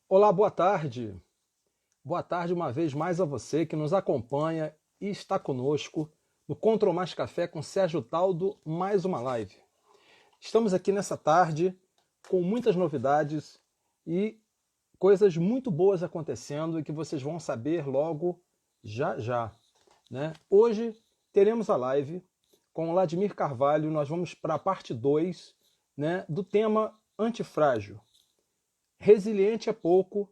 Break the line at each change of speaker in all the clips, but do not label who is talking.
Olá, boa tarde. Boa tarde uma vez mais a você que nos acompanha e está conosco no Control Mais Café com Sérgio Taldo, mais uma live. Estamos aqui nessa tarde com muitas novidades e coisas muito boas acontecendo e que vocês vão saber logo já já, né? Hoje teremos a live com o Vladimir Carvalho, nós vamos para a parte 2, né, do tema antifrágil. Resiliente é pouco,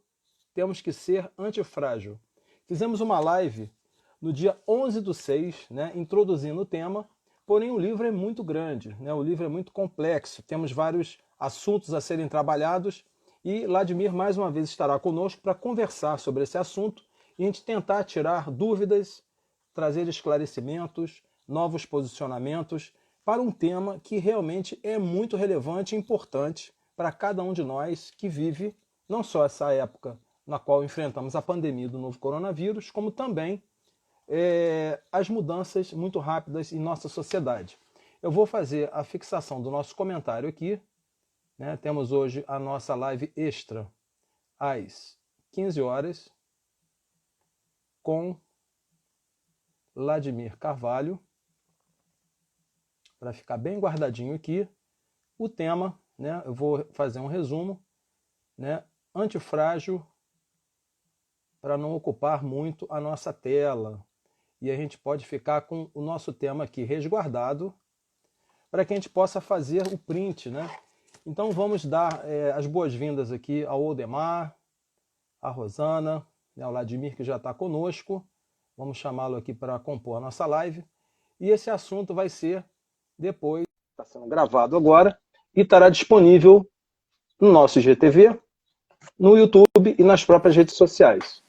temos que ser antifrágil. Fizemos uma live no dia 11/6, né, introduzindo o tema, porém o livro é muito grande, né, o livro é muito complexo, temos vários assuntos a serem trabalhados e Vladimir mais uma vez estará conosco para conversar sobre esse assunto e a gente tentar tirar dúvidas, trazer esclarecimentos, novos posicionamentos para um tema que realmente é muito relevante e importante para cada um de nós que vive não só essa época na qual enfrentamos a pandemia do novo coronavírus, como também as mudanças muito rápidas em nossa sociedade. Eu vou fazer a fixação do nosso comentário aqui, né? Temos hoje a nossa live extra às 15 horas com Vladimir Carvalho, para ficar bem guardadinho aqui. O tema, né? Eu vou fazer um resumo, né? Antifrágil, para não ocupar muito a nossa tela. E a gente pode ficar com o nosso tema aqui resguardado, para que a gente possa fazer o print, né? Então vamos dar as boas-vindas aqui ao Odemar, a Rosana, né, ao Vladimir que já está conosco. Vamos chamá-lo aqui para compor a nossa live. E esse assunto vai ser depois, está sendo gravado agora, e estará disponível no nosso IGTV, no YouTube e nas próprias redes sociais.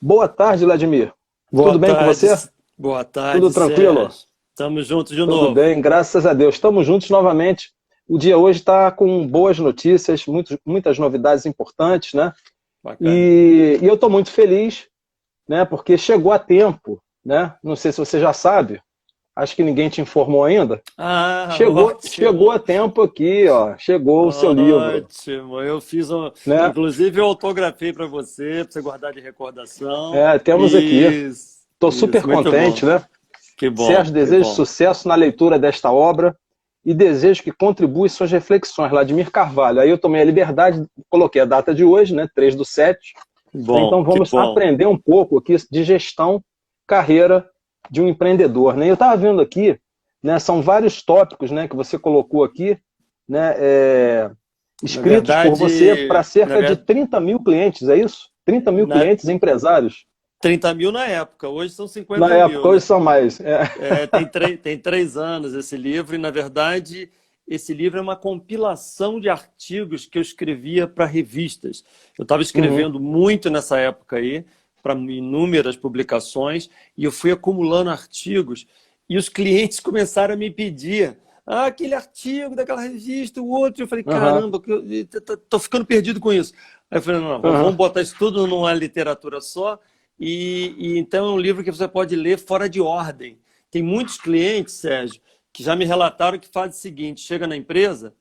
Boa tarde, Vladimir.
Boa
Tudo bem com
tarde,
você?
boa tarde,
Tudo tranquilo?
Sérgio. Estamos juntos de
Tudo
novo.
bem, graças a Deus. Estamos juntos novamente. O dia hoje está com boas notícias, muitas novidades importantes, né?
Bacana.
E eu estou muito feliz, né? Porque chegou a tempo, né? Não sei se você já sabe, acho que ninguém te informou ainda. Chegou a tempo aqui, ó. Chegou o seu livro.
Ótimo. Eu fiz
Né?
inclusive eu autografei para você guardar de recordação.
Temos aqui. Estou super
muito
contente,
bom.
né?
Que bom.
Sérgio,
que
desejo
bom.
sucesso na leitura desta obra e desejo que contribua em suas reflexões. Vladimir Carvalho. Aí eu tomei a liberdade, coloquei a data de hoje, né? 3/7.
Bom,
então vamos aprender um pouco aqui de gestão, carreira de um empreendedor, né? Eu estava vendo aqui, né? São vários tópicos, né? Que você colocou aqui, né? Escritos por você para cerca de 30 mil clientes, é isso? 30 mil clientes empresários.
30 mil na época, hoje são 50
mil.
Na
época, hoje são mais.
Tem 3 anos esse livro, e na verdade esse livro é uma compilação de artigos que eu escrevia para revistas. Eu estava escrevendo muito nessa época aí, para inúmeras publicações, e eu fui acumulando artigos, e os clientes começaram a me pedir aquele artigo daquela revista, o outro. Eu falei, caramba, estou ficando perdido com isso. Aí eu falei, não, vamos botar isso tudo numa literatura só. E então é um livro que você pode ler fora de ordem. Tem muitos clientes, Sérgio, que já me relataram que fazem o seguinte: chega na empresa,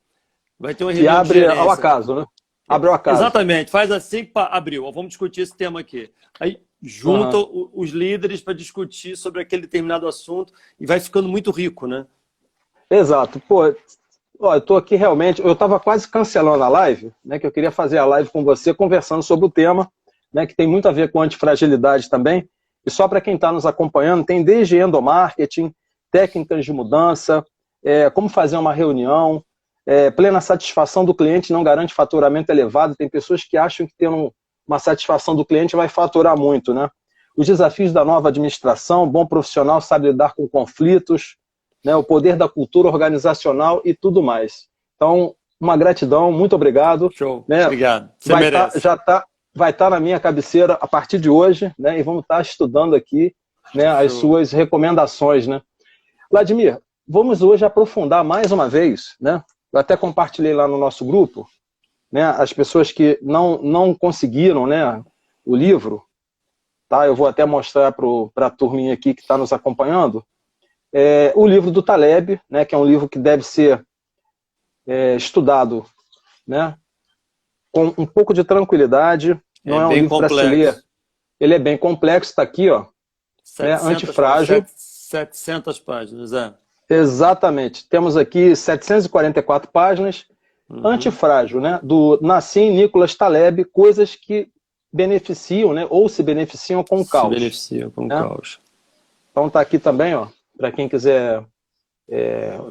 vai ter uma reunião
e abre
de gerência.
ao acaso, né? Abre ao acaso.
Exatamente, faz assim, abriu. Vamos discutir esse tema aqui. Aí junta os líderes para discutir sobre aquele determinado assunto e vai ficando muito rico, né?
Exato. Pô, eu estou aqui realmente. Eu estava quase cancelando a live, né? Que eu queria fazer a live com você conversando sobre o tema, né, que tem muito a ver com antifragilidade também. E só para quem está nos acompanhando, tem desde endomarketing, técnicas de mudança, como fazer uma reunião, plena satisfação do cliente não garante faturamento elevado. Tem pessoas que acham que tendo uma satisfação do cliente vai faturar muito, né? Os desafios da nova administração, bom profissional sabe lidar com conflitos, né, o poder da cultura organizacional e tudo mais. Então, uma gratidão, muito obrigado.
Show,
né?
Obrigado. Você merece.
Vai estar na minha cabeceira a partir de hoje, né? E vamos estar estudando aqui, né, as suas recomendações, né? Vladimir, vamos hoje aprofundar mais uma vez, né? Eu até compartilhei lá no nosso grupo, né? As pessoas que não conseguiram, né, o livro, tá? Eu vou até mostrar para a turminha aqui que está nos acompanhando, o livro do Taleb, né? Que é um livro que deve ser estudado, né? com um pouco de tranquilidade. Não é um
bem
livro para se ler.
complexo.
Ele é bem complexo, está aqui, ó, né?
700,
Antifrágil.
700 páginas, é.
Exatamente. Temos aqui 744 páginas. Antifrágil, né? Do Nassim Nicholas Taleb, coisas que beneficiam, né? Ou se beneficiam com o
Se
caos.
beneficia com o
Né?
caos.
Então está aqui também, ó, para quem quiser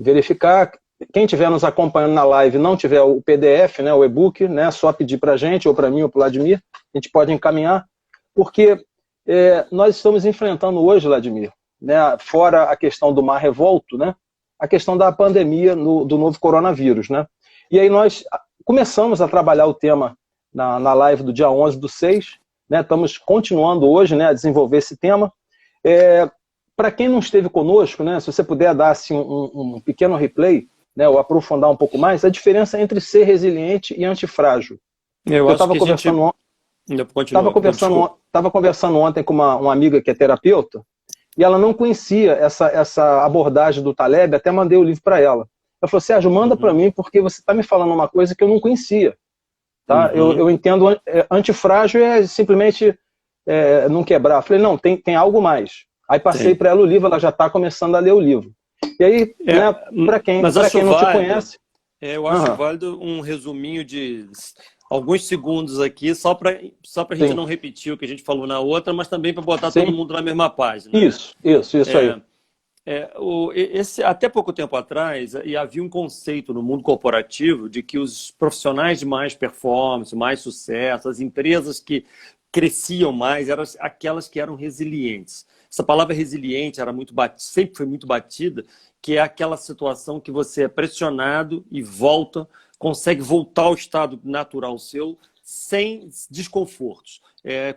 verificar. Quem estiver nos acompanhando na live não tiver o PDF, né, o e-book, né, só pedir para a gente, ou para mim, ou para o Vladimir, a gente pode encaminhar, porque nós estamos enfrentando hoje, Vladimir, né, fora a questão do mar revolto, né, a questão da pandemia do novo coronavírus. Né? E aí nós começamos a trabalhar o tema na live do dia 11/6, né, estamos continuando hoje, né, a desenvolver esse tema. Para quem não esteve conosco, né, se você puder dar assim, um pequeno replay, né, ou aprofundar um pouco mais, a diferença entre ser resiliente e antifrágil.
Eu acho
estava
que
conversando,
Continua.
conversando ontem com uma amiga que é terapeuta, e ela não conhecia essa abordagem do Taleb, até mandei o livro para ela. Ela falou, Sérgio, manda para mim, porque você está me falando uma coisa que eu não conhecia. Tá? Eu entendo, antifrágil é simplesmente não quebrar. Eu falei, não, tem algo mais. Aí passei para ela o livro, ela já está começando a ler o livro. E aí, né, para quem não te conhece...
eu acho válido um resuminho de alguns segundos aqui, só para a gente não repetir o que a gente falou na outra, mas também para botar todo mundo na mesma página.
Isso aí.
Até pouco tempo atrás, havia um conceito no mundo corporativo de que os profissionais de mais performance, mais sucesso, as empresas que cresciam mais, eram aquelas que eram resilientes. Essa palavra resiliente era sempre foi muito batida, que é aquela situação que você é pressionado e consegue voltar ao estado natural seu sem desconfortos.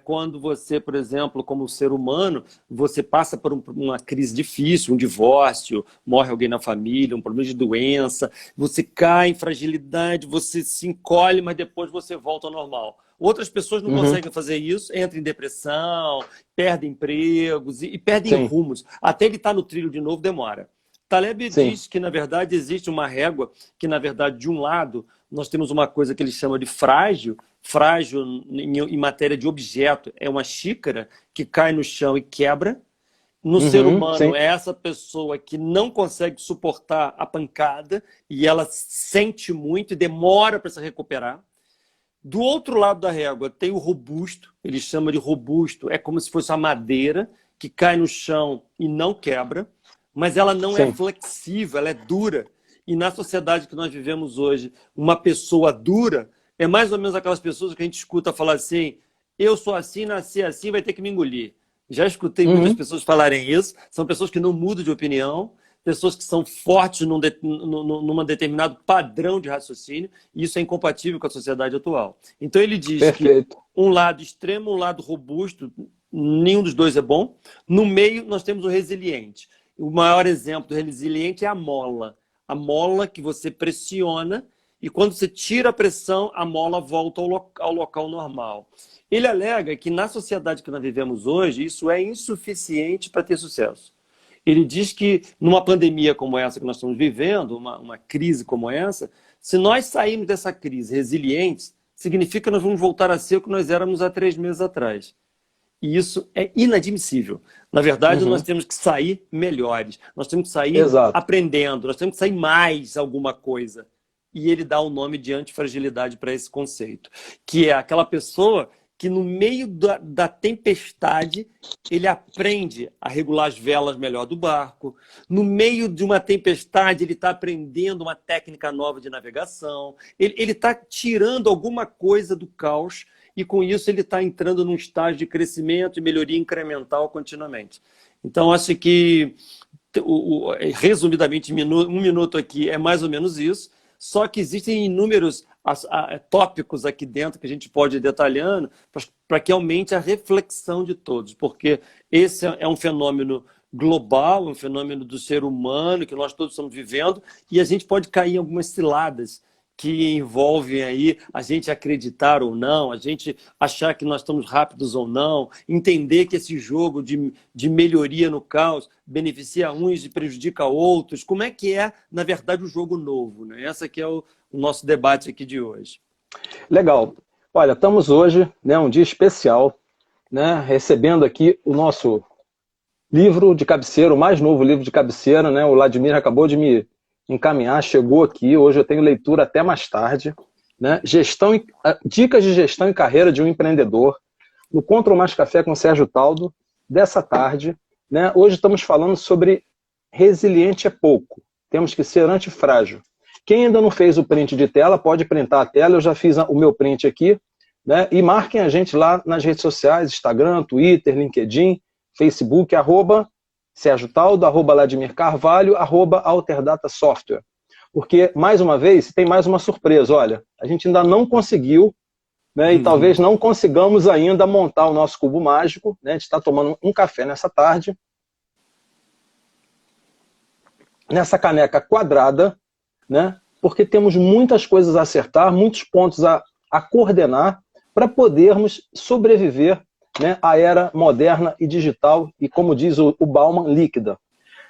Quando você, por exemplo, como ser humano, você passa por uma crise difícil, um divórcio, morre alguém na família, um problema de doença, você cai em fragilidade, você se encolhe, mas depois você volta ao normal. Outras pessoas não conseguem fazer isso, entram em depressão, perdem empregos e perdem rumos. Até ele estar no trilho de novo demora. Taleb diz que, na verdade, existe uma régua que, na verdade, de um lado, nós temos uma coisa que ele chama de frágil. Frágil, em matéria de objeto, é uma xícara que cai no chão e quebra. No ser humano, é essa pessoa que não consegue suportar a pancada e ela sente muito e demora para se recuperar. Do outro lado da régua tem o robusto, ele chama de robusto, é como se fosse a madeira que cai no chão e não quebra, mas ela não é flexível, ela é dura. E na sociedade que nós vivemos hoje, uma pessoa dura é mais ou menos aquelas pessoas que a gente escuta falar assim, eu sou assim, nasci assim, vai ter que me engolir. Já escutei muitas pessoas falarem isso, são pessoas que não mudam de opinião, pessoas que são fortes num determinado padrão de raciocínio, e isso é incompatível com a sociedade atual. Então ele diz que um lado extremo, um lado robusto, nenhum dos dois é bom. No meio nós temos o resiliente. O maior exemplo do resiliente é a mola. A mola que você pressiona e quando você tira a pressão, a mola volta ao local normal. Ele alega que na sociedade que nós vivemos hoje, isso é insuficiente para ter sucesso. Ele diz que numa pandemia como essa que nós estamos vivendo, uma crise como essa, se nós sairmos dessa crise resilientes, significa que nós vamos voltar a ser o que nós éramos há 3 meses atrás. E isso é inadmissível. Na verdade, nós temos que sair melhores. Nós temos que sair aprendendo. Nós temos que sair mais alguma coisa. E ele dá o nome de antifragilidade para esse conceito. Que é aquela pessoa que no meio da tempestade ele aprende a regular as velas melhor do barco. No meio de uma tempestade ele está aprendendo uma técnica nova de navegação. Ele está tirando alguma coisa do caos e com isso ele está entrando num estágio de crescimento e melhoria incremental continuamente. Então acho que, resumidamente, um minuto aqui é mais ou menos isso, só que existem inúmeros tópicos aqui dentro que a gente pode ir detalhando para que aumente a reflexão de todos, porque esse é um fenômeno global, um fenômeno do ser humano que nós todos estamos vivendo e a gente pode cair em algumas ciladas que envolvem aí a gente acreditar ou não, a gente achar que nós estamos rápidos ou não, entender que esse jogo de melhoria no caos beneficia uns e prejudica outros. Como é que é, na verdade, o jogo novo? Né? Esse aqui é o nosso debate aqui de hoje.
Legal. Olha, estamos hoje, né, um dia especial, né, recebendo aqui o nosso livro de cabeceira, o mais novo livro de cabeceira, né? O Vladimir acabou de me encaminhar, chegou aqui. Hoje eu tenho leitura até mais tarde, né? Dicas de gestão e carreira de um empreendedor, no Contra o Mais Café com Sérgio Taldo, dessa tarde, né? Hoje estamos falando sobre resiliente é pouco, temos que ser antifrágil. Quem ainda não fez o print de tela, pode printar a tela, eu já fiz o meu print aqui, né? E marquem a gente lá nas redes sociais, Instagram, Twitter, LinkedIn, Facebook, @Sérgio Taldo, @Vladimir Carvalho, @Alterdata Software. Porque, mais uma vez, tem mais uma surpresa. Olha, a gente ainda não conseguiu, né, e talvez não consigamos ainda montar o nosso cubo mágico, né? A gente está tomando um café nessa tarde, nessa caneca quadrada, né? Porque temos muitas coisas a acertar, muitos pontos a coordenar para podermos sobreviver, né, à era moderna e digital e, como diz o Bauman, líquida.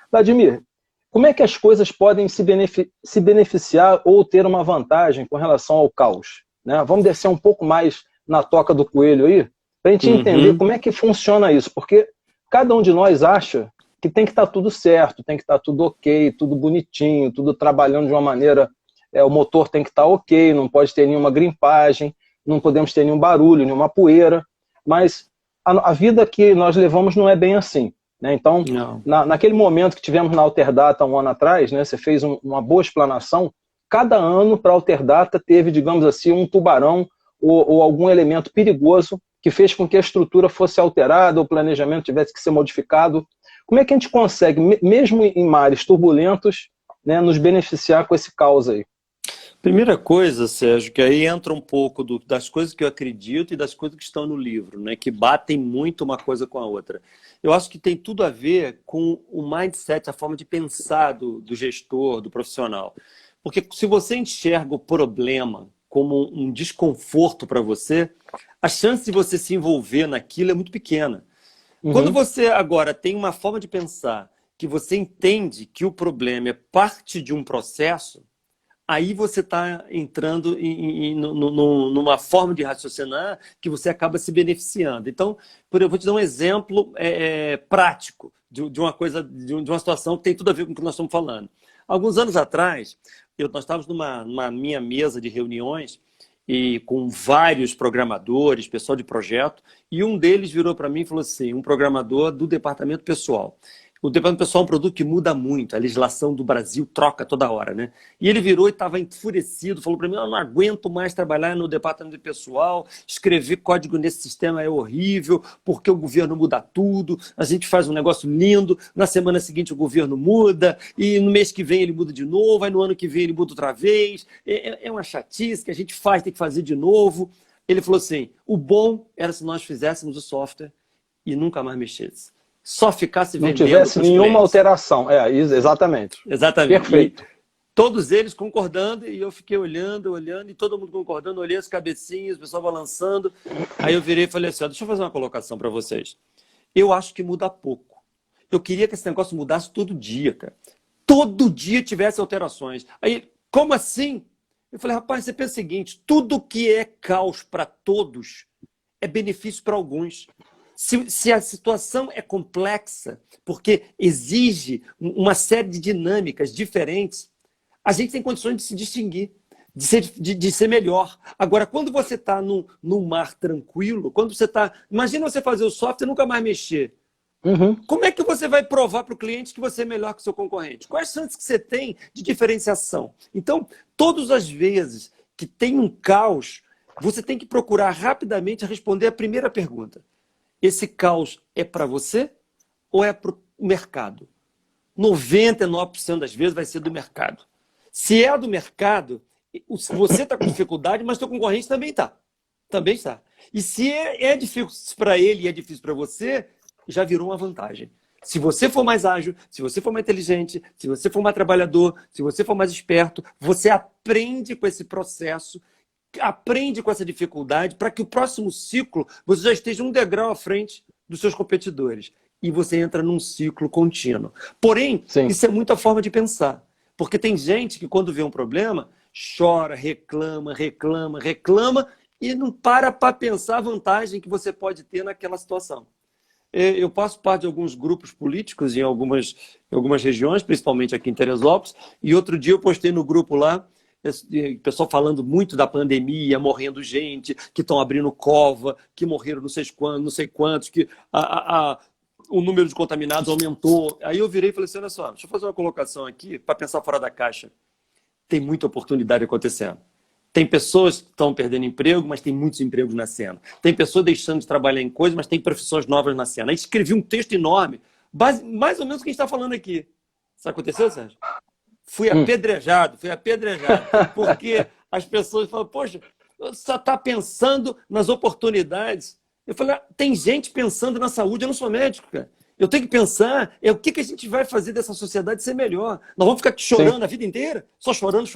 Vladimir, como é que as coisas podem se beneficiar ou ter uma vantagem com relação ao caos? Né? Vamos descer um pouco mais na toca do coelho aí, para a gente entender como é que funciona isso, porque cada um de nós acha que tem que estar tudo certo, tem que estar tudo ok, tudo bonitinho, tudo trabalhando de uma maneira, o motor tem que estar ok, não pode ter nenhuma grimpagem, não podemos ter nenhum barulho, nenhuma poeira, mas a vida que nós levamos não é bem assim. Né? Então, naquele momento que tivemos na Alterdata um ano atrás, né, você fez uma boa explanação, cada ano para a Alterdata teve, digamos assim, um tubarão ou algum elemento perigoso que fez com que a estrutura fosse alterada, o planejamento tivesse que ser modificado. Como é que a gente consegue, mesmo em mares turbulentos, né, nos beneficiar com esse caos aí?
Primeira coisa, Sérgio, que aí entra um pouco das coisas que eu acredito e das coisas que estão no livro, né, que batem muito uma coisa com a outra. Eu acho que tem tudo a ver com o mindset, a forma de pensar do gestor, do profissional. Porque se você enxerga o problema como um desconforto para você, a chance de você se envolver naquilo é muito pequena. Quando você agora tem uma forma de pensar que você entende que o problema é parte de um processo, aí você está entrando numa forma de raciocinar que você acaba se beneficiando. Então, eu vou te dar um exemplo prático de uma coisa, de uma situação que tem tudo a ver com o que nós estamos falando. Alguns anos atrás, nós estávamos numa minha mesa de reuniões e com vários programadores, pessoal de projeto, e um deles virou para mim e falou assim, um programador do departamento pessoal. O departamento pessoal é um produto que muda muito, a legislação do Brasil troca toda hora, né? E ele virou e estava enfurecido, falou para mim, eu não aguento mais trabalhar no departamento pessoal, escrever código nesse sistema é horrível, porque o governo muda tudo, a gente faz um negócio lindo, na semana seguinte o governo muda, e no mês que vem ele muda de novo, aí no ano que vem ele muda outra vez, é uma chatice que a gente faz, tem que fazer de novo. Ele falou assim, o bom era se nós fizéssemos o software e nunca mais mexesse. Só ficasse vendendo.
Não tivesse nenhuma alteração. Exatamente.
Exatamente.
Perfeito.
E todos eles concordando, e eu fiquei olhando, e todo mundo concordando, olhei as cabecinhas, o pessoal balançando. Aí eu virei e falei assim, deixa eu fazer uma colocação para vocês. Eu acho que muda pouco. Eu queria que esse negócio mudasse todo dia, cara. Todo dia tivesse alterações. Aí, como assim? Eu falei, rapaz, você pensa o seguinte, tudo que é caos para todos é benefício para alguns. Se a situação é complexa, porque exige uma série de dinâmicas diferentes, a gente tem condições de se distinguir, de ser melhor. Agora, quando você está num mar tranquilo, quando você está... Imagina você fazer o software e nunca mais mexer. Como é que você vai provar para o cliente que você é melhor que o seu concorrente? Quais as chances que você tem de diferenciação? Então, todas as vezes que tem um caos, você tem que procurar rapidamente responder a primeira pergunta. Esse caos é para você ou é para o mercado? 99% das vezes vai ser do mercado. Se é do mercado, você está com dificuldade, mas seu concorrente também está. Também está. E se é difícil para ele e é difícil para você, já virou uma vantagem. Se você for mais ágil, se você for mais inteligente, se você for mais trabalhador, se você for mais esperto, você aprende com esse processo, aprende com essa dificuldade para que o próximo ciclo você já esteja um degrau à frente dos seus competidores. E você entra num ciclo contínuo. Porém, isso é muita forma de pensar. Porque tem gente que quando vê um problema, chora, reclama, reclama, reclama e não para pensar a vantagem que você pode ter naquela situação. Eu faço parte de alguns grupos políticos em algumas regiões, principalmente aqui em Teresópolis, e outro dia eu postei no grupo lá, pessoal falando muito da pandemia, morrendo gente, que estão abrindo cova, que morreram não sei quantos, que o número de contaminados aumentou. Aí eu virei e falei assim, olha só, deixa eu fazer uma colocação aqui para pensar fora da caixa. Tem muita oportunidade acontecendo. Tem pessoas que estão perdendo emprego, mas tem muitos empregos nascendo. Tem pessoas deixando de trabalhar em coisas, mas tem profissões novas nascendo. Aí escrevi um texto enorme, mais ou menos o que a gente está falando aqui. Isso aconteceu, Sérgio? Fui apedrejado, porque as pessoas falam, poxa, você só está pensando nas oportunidades. Eu falei, tem gente pensando na saúde, eu não sou médico, cara. Eu tenho que pensar o que a gente vai fazer dessa sociedade ser melhor. Nós vamos ficar aqui chorando a vida inteira, só chorando,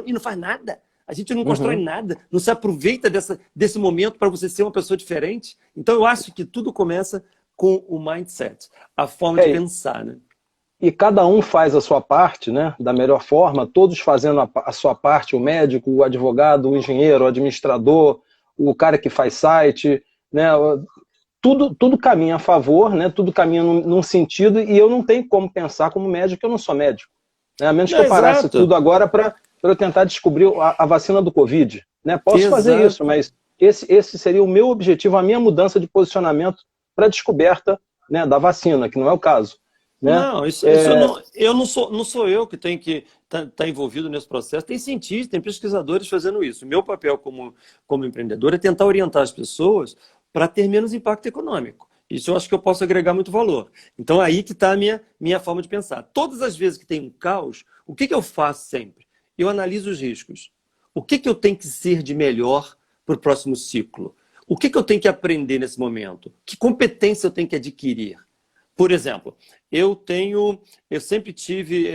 e não faz nada. A gente não constrói nada, não se aproveita desse momento para você ser uma pessoa diferente. Então, eu acho que tudo começa com o mindset, a forma de pensar, né?
E cada um faz a sua parte, né, da melhor forma, todos fazendo a sua parte, o médico, o advogado, o engenheiro, o administrador, o cara que faz site, né, tudo caminha a favor, né, tudo caminha num sentido, e eu não tenho como pensar como médico, eu não sou médico. Né, a menos que eu parasse tudo agora para eu tentar descobrir a vacina do Covid. Né? Posso fazer isso, mas esse seria o meu objetivo, a minha mudança de posicionamento para a descoberta, né, da vacina, que não é o caso. Né?
Não, não sou eu que tenho que estar envolvido nesse processo. Tem cientistas, tem pesquisadores fazendo isso. O meu papel como empreendedor é tentar orientar as pessoas para ter menos impacto econômico. Isso eu acho que eu posso agregar muito valor. Então, aí que está a minha forma de pensar. Todas as vezes que tem um caos, o que eu faço sempre? Eu analiso os riscos. O que eu tenho que ser de melhor para o próximo ciclo? O que eu tenho que aprender nesse momento? Que competência eu tenho que adquirir? Por exemplo, eu sempre tive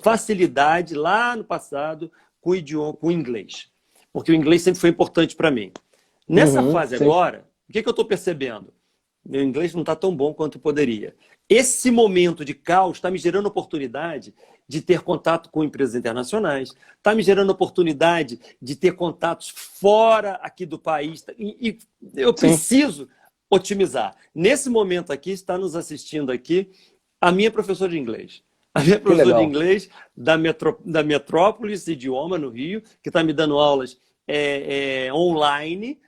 facilidade lá no passado com o inglês, porque o inglês sempre foi importante para mim. Nessa fase agora, o que eu estou percebendo? Meu inglês não está tão bom quanto poderia. Esse momento de caos está me gerando oportunidade de ter contato com empresas internacionais, está me gerando oportunidade de ter contatos fora aqui do país, e eu preciso otimizar. Nesse momento aqui, está nos assistindo aqui a minha professora de inglês. A minha professora de inglês da Metrópolis Idioma, no Rio, que está me dando aulas online.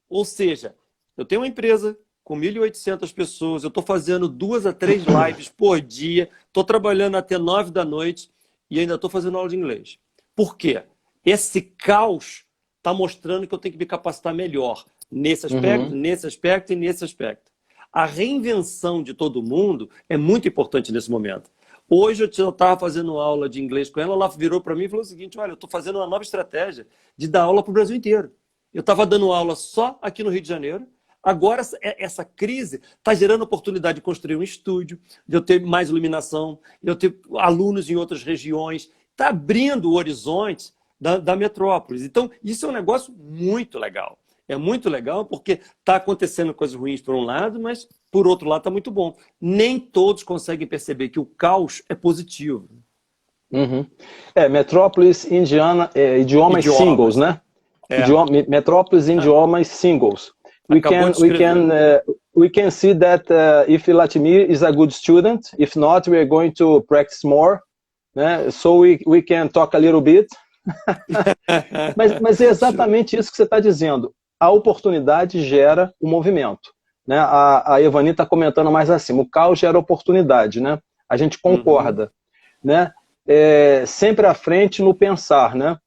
Ou seja, eu tenho uma empresa com 1.800 pessoas, eu estou fazendo 2 a 3 lives por dia, estou trabalhando até 9 da noite e ainda estou fazendo aula de inglês. Por quê? Esse caos está mostrando que eu tenho que me capacitar melhor nesse aspecto, nesse aspecto e nesse aspecto. A reinvenção de todo mundo é muito importante nesse momento. Hoje eu estava fazendo aula de inglês com ela virou para mim e falou o seguinte, olha, eu estou fazendo uma nova estratégia de dar aula para o Brasil inteiro. Eu estava dando aula só aqui no Rio de Janeiro, agora essa crise está gerando oportunidade de construir um estúdio, de eu ter mais iluminação, de eu ter alunos em outras regiões, está abrindo o horizonte da metrópole. Então, isso é um negócio muito legal. É muito legal porque está acontecendo coisas ruins por um lado, mas por outro lado está muito bom. Nem todos conseguem perceber que o caos é positivo.
Metrópolis indiana, idiomas singles, né? Metrópolis idiomas singles. We can see that if Latimir is a good student, if not, we are going to practice more, né? So we can talk a little bit. mas é exatamente isso que você está dizendo. A oportunidade gera o movimento. Né? A Evani está comentando mais acima. O caos gera oportunidade. Né? A gente concorda. Né? Sempre à frente no pensar. Né?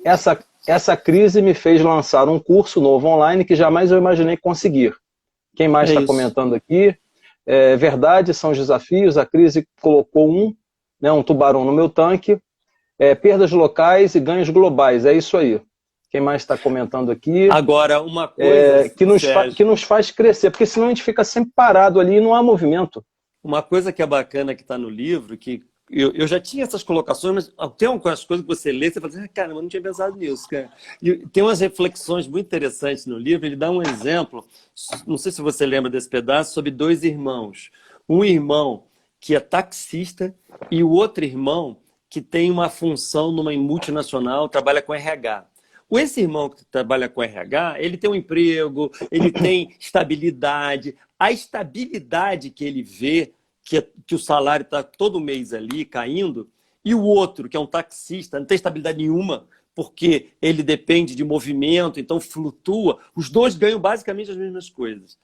Essa crise me fez lançar um curso novo online que jamais eu imaginei conseguir. Quem mais está comentando aqui? Verdade, são os desafios. A crise colocou um tubarão no meu tanque. Perdas locais e ganhos globais. É isso aí. Quem mais está comentando aqui?
Agora, uma coisa
que nos faz crescer, porque senão a gente fica sempre parado ali e não há movimento.
Uma coisa que é bacana que está no livro, que eu já tinha essas colocações, mas tem algumas coisas que você lê e você fala assim, cara, eu não tinha pensado nisso. Cara. E tem umas reflexões muito interessantes no livro, ele dá um exemplo, não sei se você lembra desse pedaço, sobre 2 irmãos. Um irmão, que é taxista, e o outro irmão que tem uma função numa multinacional, trabalha com RH. Esse irmão que trabalha com RH, ele tem um emprego, ele tem estabilidade. A estabilidade que ele vê, que o salário está todo mês ali caindo, e o outro, que é um taxista, não tem estabilidade nenhuma, porque ele depende de movimento, então flutua. Os dois ganham basicamente as mesmas coisas.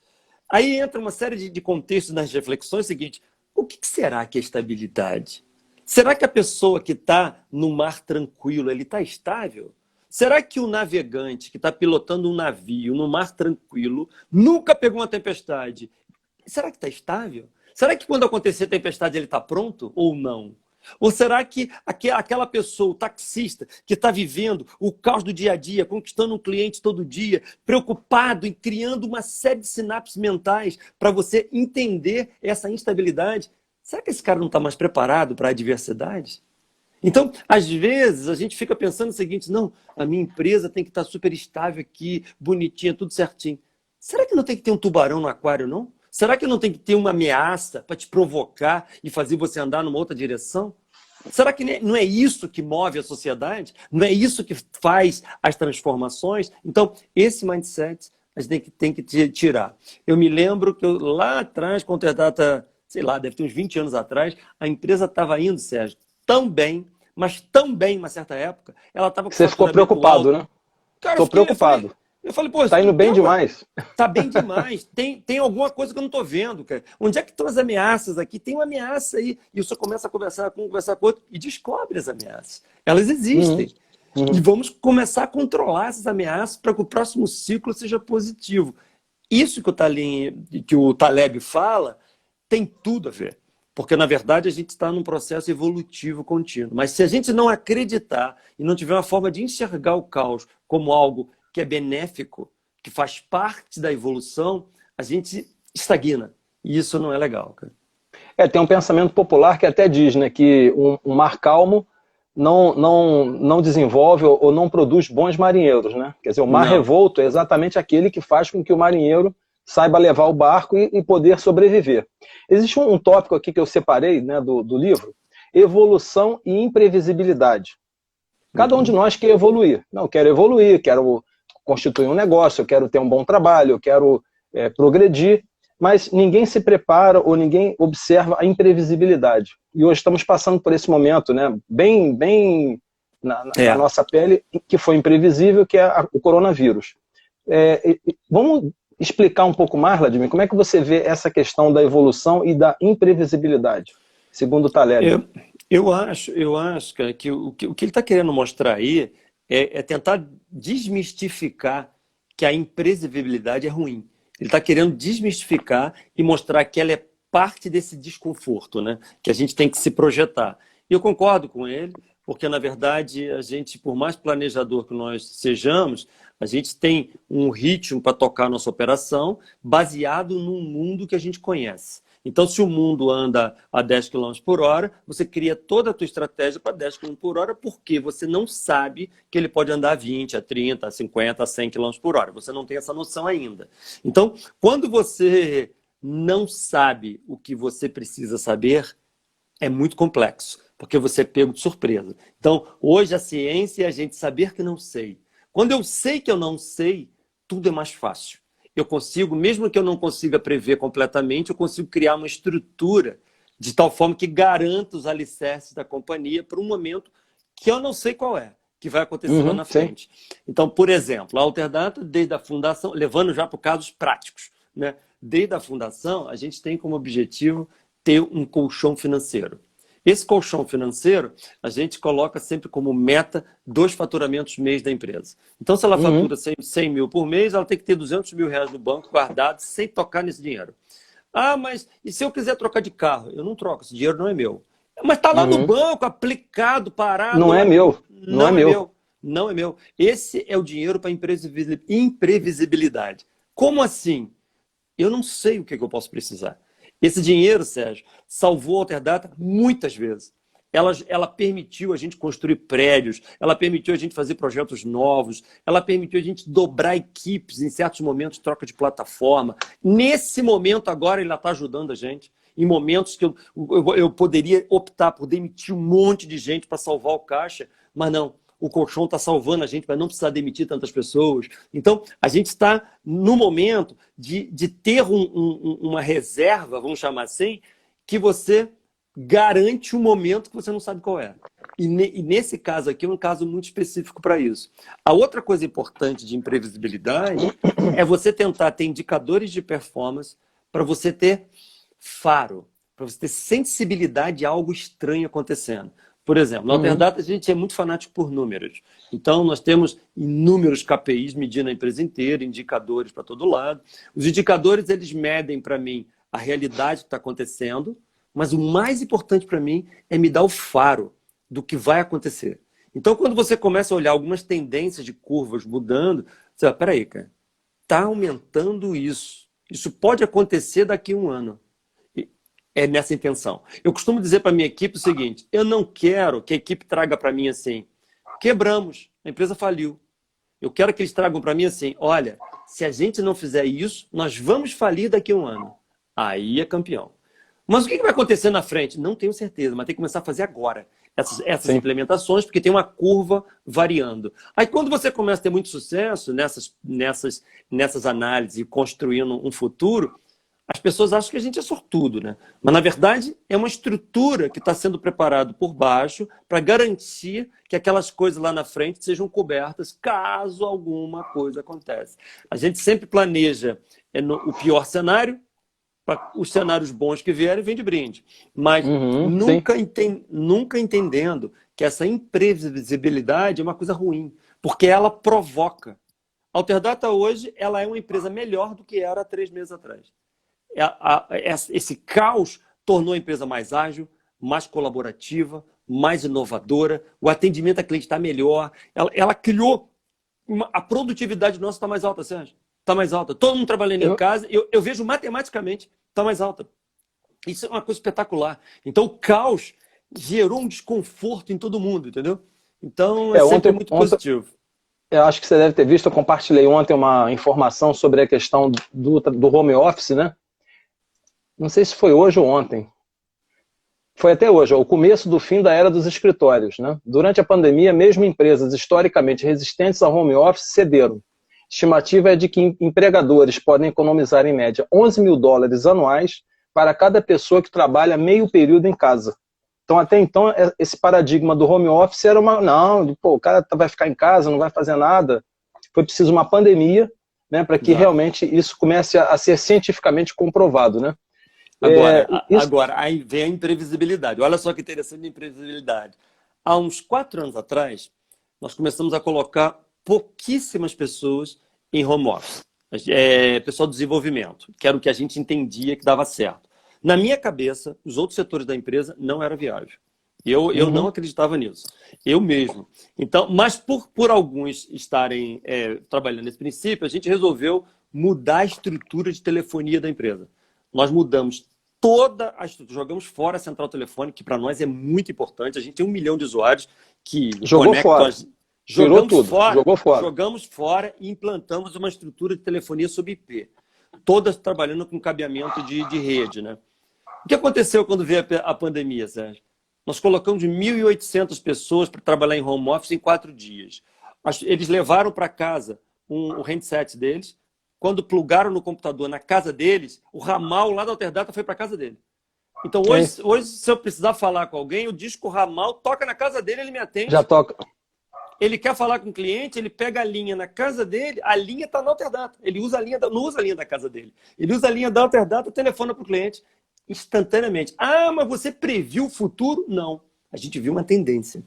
Aí entra uma série de contextos nas reflexões seguinte: o que será que é estabilidade? Será que a pessoa que está no mar tranquilo, ele está estável? Será que o navegante que está pilotando um navio no mar tranquilo nunca pegou uma tempestade? Será que está estável? Será que quando acontecer tempestade ele está pronto ou não? Ou será que aquela pessoa, o taxista, que está vivendo o caos do dia a dia, conquistando um cliente todo dia, preocupado em criando uma série de sinapses mentais para você entender essa instabilidade, será que esse cara não está mais preparado para a adversidade? Então, às vezes, a gente fica pensando o seguinte: não, a minha empresa tem que estar super estável aqui, bonitinha, tudo certinho. Será que não tem que ter um tubarão no aquário, não? Será que não tem que ter uma ameaça para te provocar e fazer você andar numa outra direção? Será que não é isso que move a sociedade? Não é isso que faz as transformações? Então, esse mindset a gente tem que tirar. Eu me lembro que lá atrás, quando a data, sei lá, deve ter uns 20 anos atrás, a empresa estava indo, Sérgio, tão bem, mas tão bem, uma certa época, ela estava com
Você ficou preocupado,
alto.
né?
Cara,
Estou preocupado.
Eu falei, pô,
está indo bem demais.
Tá bem demais. Tem alguma coisa que eu não estou vendo, cara. Onde é que estão as ameaças aqui? Tem uma ameaça aí. E você começa a conversar com outro e descobre as ameaças. Elas existem. E vamos começar a controlar essas ameaças para que o próximo ciclo seja positivo. Isso que o Taleb fala tem tudo a ver. Porque, na verdade, a gente está num processo evolutivo contínuo. Mas se a gente não acreditar e não tiver uma forma de enxergar o caos como algo que é benéfico, que faz parte da evolução, a gente estagna. E isso não é legal, cara.
Tem um pensamento popular que até diz, né, que um mar calmo não desenvolve ou não produz bons marinheiros, né? Quer dizer, o mar revolto é exatamente aquele que faz com que o marinheiro saiba levar o barco e poder sobreviver. Existe um tópico aqui que eu separei, né, do livro: evolução e imprevisibilidade. Cada um de nós quer evoluir. Não, eu quero evoluir, quero constituir um negócio, eu quero ter um bom trabalho, eu quero progredir, mas ninguém se prepara ou ninguém observa a imprevisibilidade. E hoje estamos passando por esse momento, né, bem na nossa pele, que foi imprevisível, que é o coronavírus. Vamos explicar um pouco mais, Vladimir, como é que você vê essa questão da evolução e da imprevisibilidade, segundo o Taleb?
Eu acho, cara, que o que ele está querendo mostrar aí é tentar desmistificar que a imprevisibilidade é ruim. Ele está querendo desmistificar e mostrar que ela é parte desse desconforto, né? Que a gente tem que se projetar. E eu concordo com ele, porque, na verdade, a gente, por mais planejador que nós sejamos, a gente tem um ritmo para tocar a nossa operação baseado num mundo que a gente conhece. Então, se o mundo anda a 10 km por hora, você cria toda a tua estratégia para 10 km por hora, porque você não sabe que ele pode andar a 20, a 30, a 50, a 100 km por hora. Você não tem essa noção ainda. Então, quando você não sabe o que você precisa saber, é muito complexo, porque você é pego de surpresa. Então, hoje a ciência é a gente saber que não sei. Quando eu sei que eu não sei, tudo é mais fácil. Eu consigo, mesmo que eu não consiga prever completamente, eu consigo criar uma estrutura de tal forma que garanta os alicerces da companhia para um momento que eu não sei qual é, que vai acontecer lá na frente. Sim. Então, por exemplo, a Alterdata, desde a fundação, levando já para casos práticos, né? Desde a fundação, a gente tem como objetivo ter um colchão financeiro. Esse colchão financeiro, a gente coloca sempre como meta 2 faturamentos mês da empresa. Então, se ela fatura 100 mil por mês, ela tem que ter 200 mil reais no banco guardado sem tocar nesse dinheiro. Ah, mas e se eu quiser trocar de carro? Eu não troco, esse dinheiro não é meu. Mas está lá no banco, aplicado, parado.
Não é meu.
Não é meu. Não é meu. Esse é o dinheiro para imprevisibilidade. Como assim? Eu não sei o que eu posso precisar. Esse dinheiro, Sérgio, salvou a Alterdata muitas vezes. Ela permitiu a gente construir prédios, ela permitiu a gente fazer projetos novos, ela permitiu a gente dobrar equipes em certos momentos, troca de plataforma. Nesse momento agora, ela está ajudando a gente. em momentos que eu poderia optar por demitir um monte de gente para salvar o caixa, mas não. O colchão está salvando a gente para não precisar demitir tantas pessoas. Então, a gente está no momento de ter uma reserva, vamos chamar assim, que você garante um momento que você não sabe qual é. E nesse caso aqui é um caso muito específico para isso. A outra coisa importante de imprevisibilidade é você tentar ter indicadores de performance para você ter faro, para você ter sensibilidade a algo estranho acontecendo. Por exemplo, na Alterdata a gente é muito fanático por números. Então, nós temos inúmeros KPIs medindo a empresa inteira, indicadores para todo lado. Os indicadores, eles medem para mim a realidade que está acontecendo, mas o mais importante para mim é me dar o faro do que vai acontecer. Então, quando você começa a olhar algumas tendências de curvas mudando, você fala, peraí, cara, está aumentando isso. Isso pode acontecer daqui a um ano. É nessa intenção. Eu costumo dizer para a minha equipe o seguinte, eu não quero que a equipe traga para mim assim, quebramos, a empresa faliu. Eu quero que eles tragam para mim assim, olha, se a gente não fizer isso, nós vamos falir daqui a um ano. Aí é campeão. Mas o que vai acontecer na frente? Não tenho certeza, mas tem que começar a fazer agora essas implementações, porque tem uma curva variando. Aí quando você começa a ter muito sucesso nessas análises e construindo um futuro, as pessoas acham que a gente é sortudo, né? Mas, na verdade, é uma estrutura que está sendo preparada por baixo para garantir que aquelas coisas lá na frente sejam cobertas caso alguma coisa aconteça. A gente sempre planeja o pior cenário, para os cenários bons que vierem, vem de brinde. Mas nunca entendendo que essa imprevisibilidade é uma coisa ruim, porque ela provoca. A Alterdata hoje ela é uma empresa melhor do que era há 3 meses atrás. Esse caos tornou a empresa mais ágil, mais colaborativa, mais inovadora, o atendimento a cliente está melhor, ela criou, a produtividade nossa está mais alta, Sérgio, está mais alta. Todo mundo trabalhando em casa, eu vejo matematicamente, está mais alta. Isso é uma coisa espetacular. Então o caos gerou um desconforto em todo mundo, entendeu? Então é sempre muito positivo.
Eu acho que você deve ter visto, eu compartilhei ontem uma informação sobre a questão do home office, né? Não sei se foi hoje ou ontem. Foi até hoje, o começo do fim da era dos escritórios, né? Durante a pandemia, mesmo empresas historicamente resistentes ao home office cederam. Estimativa é de que empregadores podem economizar em média $11 mil anuais para cada pessoa que trabalha meio período em casa. Então, até então, esse paradigma do home office era o cara vai ficar em casa, não vai fazer nada. Foi preciso uma pandemia, né, para que realmente isso comece a ser cientificamente comprovado, né?
Agora, aí vem a imprevisibilidade. Olha só que interessante a imprevisibilidade. Há uns 4 anos atrás, nós começamos a colocar pouquíssimas pessoas em home office. Pessoal do desenvolvimento, que era o que a gente entendia que dava certo. Na minha cabeça, os outros setores da empresa não era viável. Eu não acreditava nisso. Eu mesmo. Então, mas por alguns estarem trabalhando nesse princípio, a gente resolveu mudar a estrutura de telefonia da empresa. Nós mudamos toda a estrutura, jogamos fora a central telefônica, que para nós é muito importante. A gente tem 1 milhão de usuários que conectam. Jogamos fora e implantamos uma estrutura de telefonia sob IP. Todas trabalhando com cabeamento de rede, né? O que aconteceu quando veio a pandemia, Sérgio? Nós colocamos 1.800 pessoas para trabalhar em home office em 4 dias. Eles levaram para casa o handset deles. Quando plugaram no computador na casa deles, o ramal lá da Alterdata foi para a casa dele. Então, hoje, se eu precisar falar com alguém, eu digo que o ramal toca na casa dele, ele me atende.
Já toca.
Ele quer falar com o cliente, ele pega a linha na casa dele, a linha está na Alterdata. Ele usa a linha não usa a linha da casa dele. Ele usa a linha da Alterdata, telefona para o cliente instantaneamente. Ah, mas você previu o futuro? Não. A gente viu uma tendência.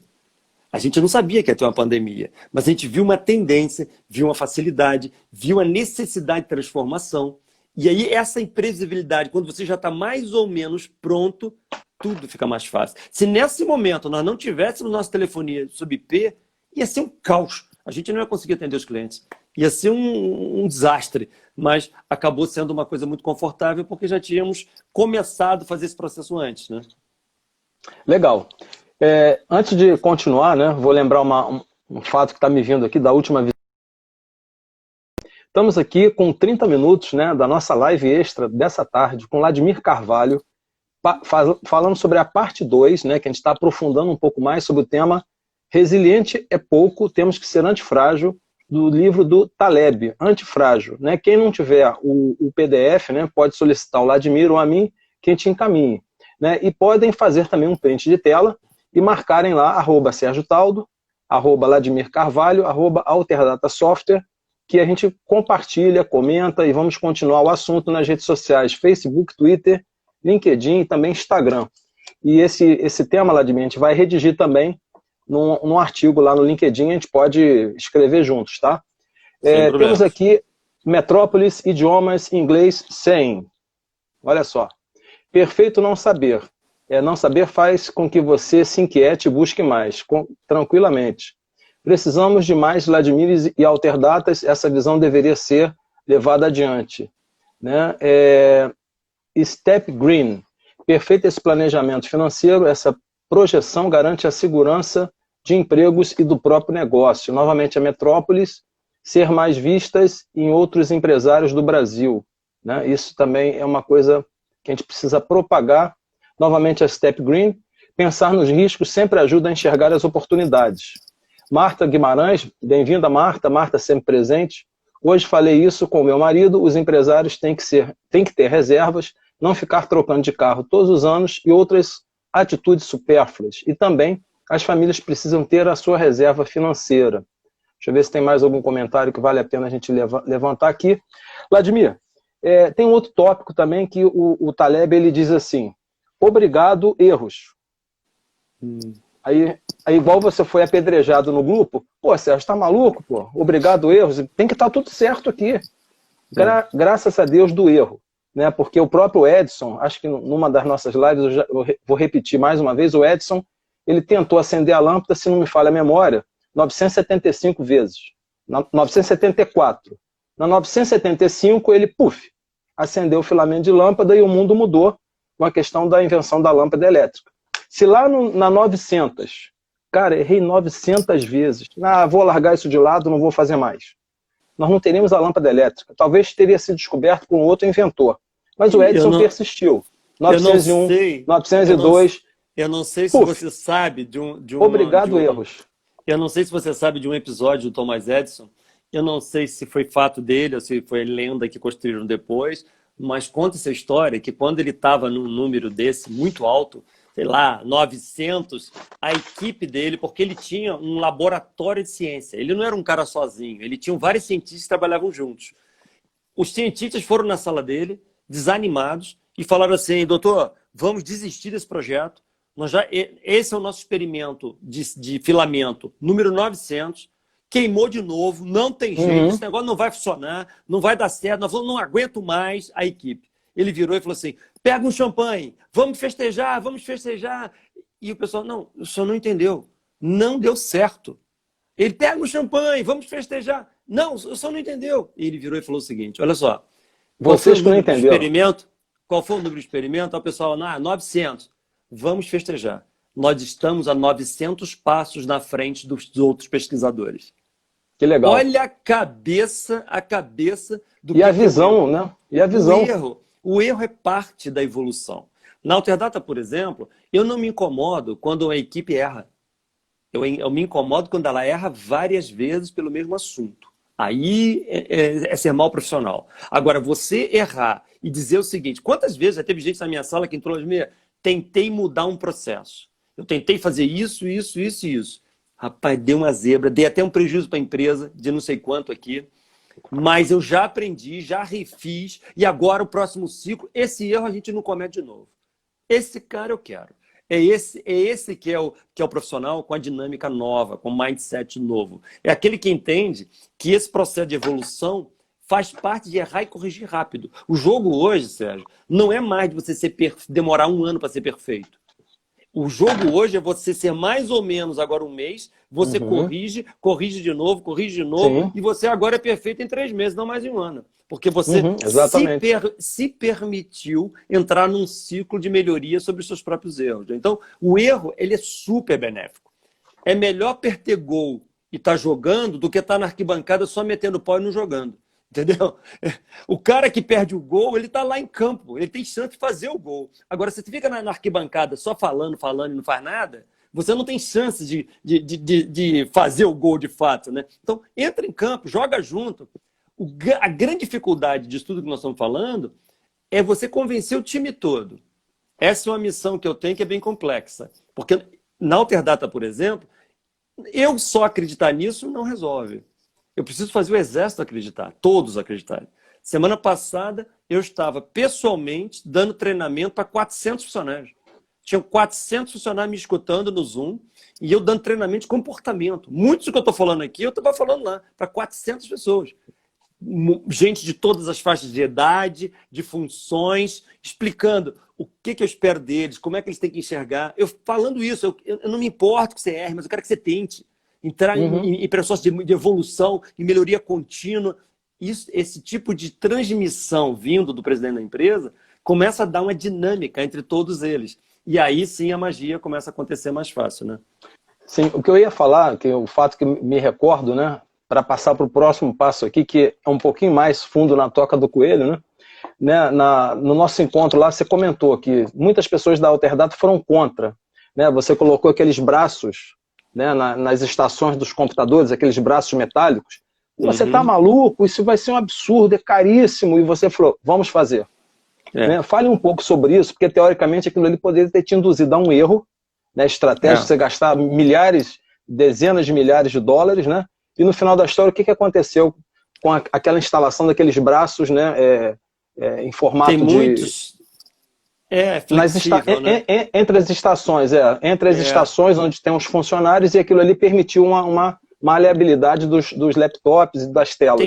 A gente não sabia que ia ter uma pandemia, mas a gente viu uma tendência, viu uma facilidade, viu a necessidade de transformação. E aí essa imprevisibilidade, quando você já está mais ou menos pronto, tudo fica mais fácil. Se nesse momento nós não tivéssemos nossa telefonia sob IP, ia ser um caos. A gente não ia conseguir atender os clientes. Ia ser um desastre, mas acabou sendo uma coisa muito confortável porque já tínhamos começado a fazer esse processo antes, né?
Legal. Antes de continuar, né, vou lembrar um fato que está me vindo aqui da última visita. Estamos aqui com 30 minutos, né, da nossa live extra dessa tarde com Vladimir Carvalho, falando sobre a parte 2, né, que a gente está aprofundando um pouco mais sobre o tema Resiliente é pouco, temos que ser antifrágil, do livro do Taleb, Antifrágil. Né? Quem não tiver o PDF, né, pode solicitar o Vladimir ou a mim, que a gente encaminhe. Né? E podem fazer também um print de tela e marcarem lá, @Sérgio Taldo, @Vladimir Carvalho, @Alterdata Software, que a gente compartilha, comenta e vamos continuar o assunto nas redes sociais, Facebook, Twitter, LinkedIn e também Instagram. E esse tema, Vladimir, a gente vai redigir também num artigo lá no LinkedIn, a gente pode escrever juntos, tá? Temos aqui Metrópolis, idiomas, inglês, 100. Olha só. Perfeito não saber. Não saber faz com que você se inquiete e busque mais, tranquilamente. Precisamos de mais Vladimirs e Alterdatas, essa visão deveria ser levada adiante. Né? Step Green. Perfeito esse planejamento financeiro, essa projeção garante a segurança de empregos e do próprio negócio. Novamente, a Metrópolis ser mais vistas em outros empresários do Brasil. Né? Isso também é uma coisa que a gente precisa propagar. Novamente, a Step Green. Pensar nos riscos sempre ajuda a enxergar as oportunidades. Marta Guimarães, bem-vinda, Marta. Marta sempre presente. Hoje falei isso com o meu marido. Os empresários têm que ter reservas, não ficar trocando de carro todos os anos e outras atitudes supérfluas. E também as famílias precisam ter a sua reserva financeira. Deixa eu ver se tem mais algum comentário que vale a pena a gente levantar aqui. Vladimir, tem um outro tópico também que o Taleb ele diz assim, obrigado, erros. Aí, igual você foi apedrejado no grupo, pô, Sérgio, tá maluco, pô? Obrigado, erros. Tem que estar tudo certo aqui. Graças a Deus do erro. Né? Porque o próprio Edson, acho que numa das nossas lives, eu vou repetir mais uma vez, o Edson, ele tentou acender a lâmpada, se não me falha a memória, 975 vezes. 974. Na 975, ele, acendeu o filamento de lâmpada e o mundo mudou com a questão da invenção da lâmpada elétrica. Se lá na 900, cara, errei 900 vezes, vou largar isso de lado, não vou fazer mais. Nós não teríamos a lâmpada elétrica. Talvez teria sido descoberto por um outro inventor. Mas o Edison persistiu. 901, 902...
Eu não sei se você sabe de um...
Obrigado, erros.
Eu não sei se você sabe de um episódio do Thomas Edison. Eu não sei se foi fato dele ou se foi lenda que construíram depois, mas conta essa história que quando ele estava num número desse muito alto, sei lá, 900, a equipe dele, porque ele tinha um laboratório de ciência. Ele não era um cara sozinho, ele tinha vários cientistas que trabalhavam juntos. Os cientistas foram na sala dele, desanimados, e falaram assim, doutor, vamos desistir desse projeto. Esse é o nosso experimento de filamento número 900, queimou de novo, não tem jeito, esse negócio não vai funcionar, não vai dar certo, nós não aguento mais a equipe. Ele virou e falou assim, pega um champanhe, vamos festejar, vamos festejar. E o pessoal, não, o senhor não entendeu, não deu certo. Ele pega um champanhe, vamos festejar. Não, o senhor não entendeu. E ele virou e falou o seguinte, olha só,
vocês que não entenderam.
Qual foi o número de experimento? O pessoal, 900. Vamos festejar. Nós estamos a 900 passos na frente dos outros pesquisadores.
Que legal.
Olha a cabeça do
E a visão, né? E a visão.
O erro é parte da evolução. Na Alterdata, por exemplo, eu não me incomodo quando uma equipe erra. Eu me incomodo quando ela erra várias vezes pelo mesmo assunto. Aí é ser mal profissional. Agora, você errar e dizer o seguinte, quantas vezes já teve gente na minha sala que entrou e falou, tentei mudar um processo. Eu tentei fazer isso. Rapaz, deu uma zebra, dei até um prejuízo para a empresa, de não sei quanto aqui, mas eu já aprendi, já refiz, e agora o próximo ciclo, esse erro a gente não comete de novo. Esse cara eu quero. É esse que é o profissional com a dinâmica nova, com o mindset novo. É aquele que entende que esse processo de evolução faz parte de errar e corrigir rápido. O jogo hoje, Sérgio, não é mais de você demorar um ano para ser perfeito. O jogo hoje é você ser mais ou menos agora um mês, você corrige de novo,
Sim.
e você agora é perfeito em 3 meses, não mais em um ano. Porque você se permitiu entrar num ciclo de melhoria sobre os seus próprios erros. Então, o erro ele é super benéfico. É melhor perder gol e estar jogando do que estar na arquibancada só metendo pau e não jogando. Entendeu? O cara que perde o gol, ele está lá em campo, ele tem chance de fazer o gol. Agora, se você fica na arquibancada só falando e não faz nada, você não tem chance de fazer o gol de fato, né? Então, entra em campo, joga junto. A grande dificuldade disso tudo que nós estamos falando é você convencer o time todo. Essa é uma missão que eu tenho que é bem complexa. Porque na Alterdata, por exemplo, eu só acreditar nisso não resolve. Eu preciso fazer o exército acreditar, todos acreditarem. Semana passada, eu estava pessoalmente dando treinamento para 400 funcionários. Tinham 400 funcionários me escutando no Zoom e eu dando treinamento de comportamento. Muitos do que eu estou falando aqui, eu estava falando lá, para 400 pessoas. Gente de todas as faixas de idade, de funções, explicando o que eu espero deles, como é que eles têm que enxergar. Eu falando isso, eu não me importo que você erre, mas eu quero que você tente. Entrar em processos de evolução, em melhoria contínua. Esse tipo de transmissão vindo do presidente da empresa começa a dar uma dinâmica entre todos eles. E aí sim a magia começa a acontecer mais fácil, né?
Sim, o que eu ia falar, que o fato que me recordo, né, para passar para o próximo passo aqui, que é um pouquinho mais fundo na toca do coelho, né? No nosso encontro lá, você comentou que muitas pessoas da Alterdata foram contra, né? Você colocou aqueles braços, né, nas estações dos computadores, aqueles braços metálicos. Você tá maluco? Isso vai ser um absurdo, é caríssimo. E você falou, vamos fazer. Né? Fale um pouco sobre isso, porque teoricamente aquilo ali poderia ter te induzido a um erro, né, estratégico, você gastar milhares, dezenas de milhares de dólares, né? E no final da história, o que aconteceu com aquela instalação daqueles braços, né, em formato
Tem muitos... flexível, né?
Entre as estações, entre as estações onde tem os funcionários, e aquilo ali permitiu uma maleabilidade dos laptops e das telas.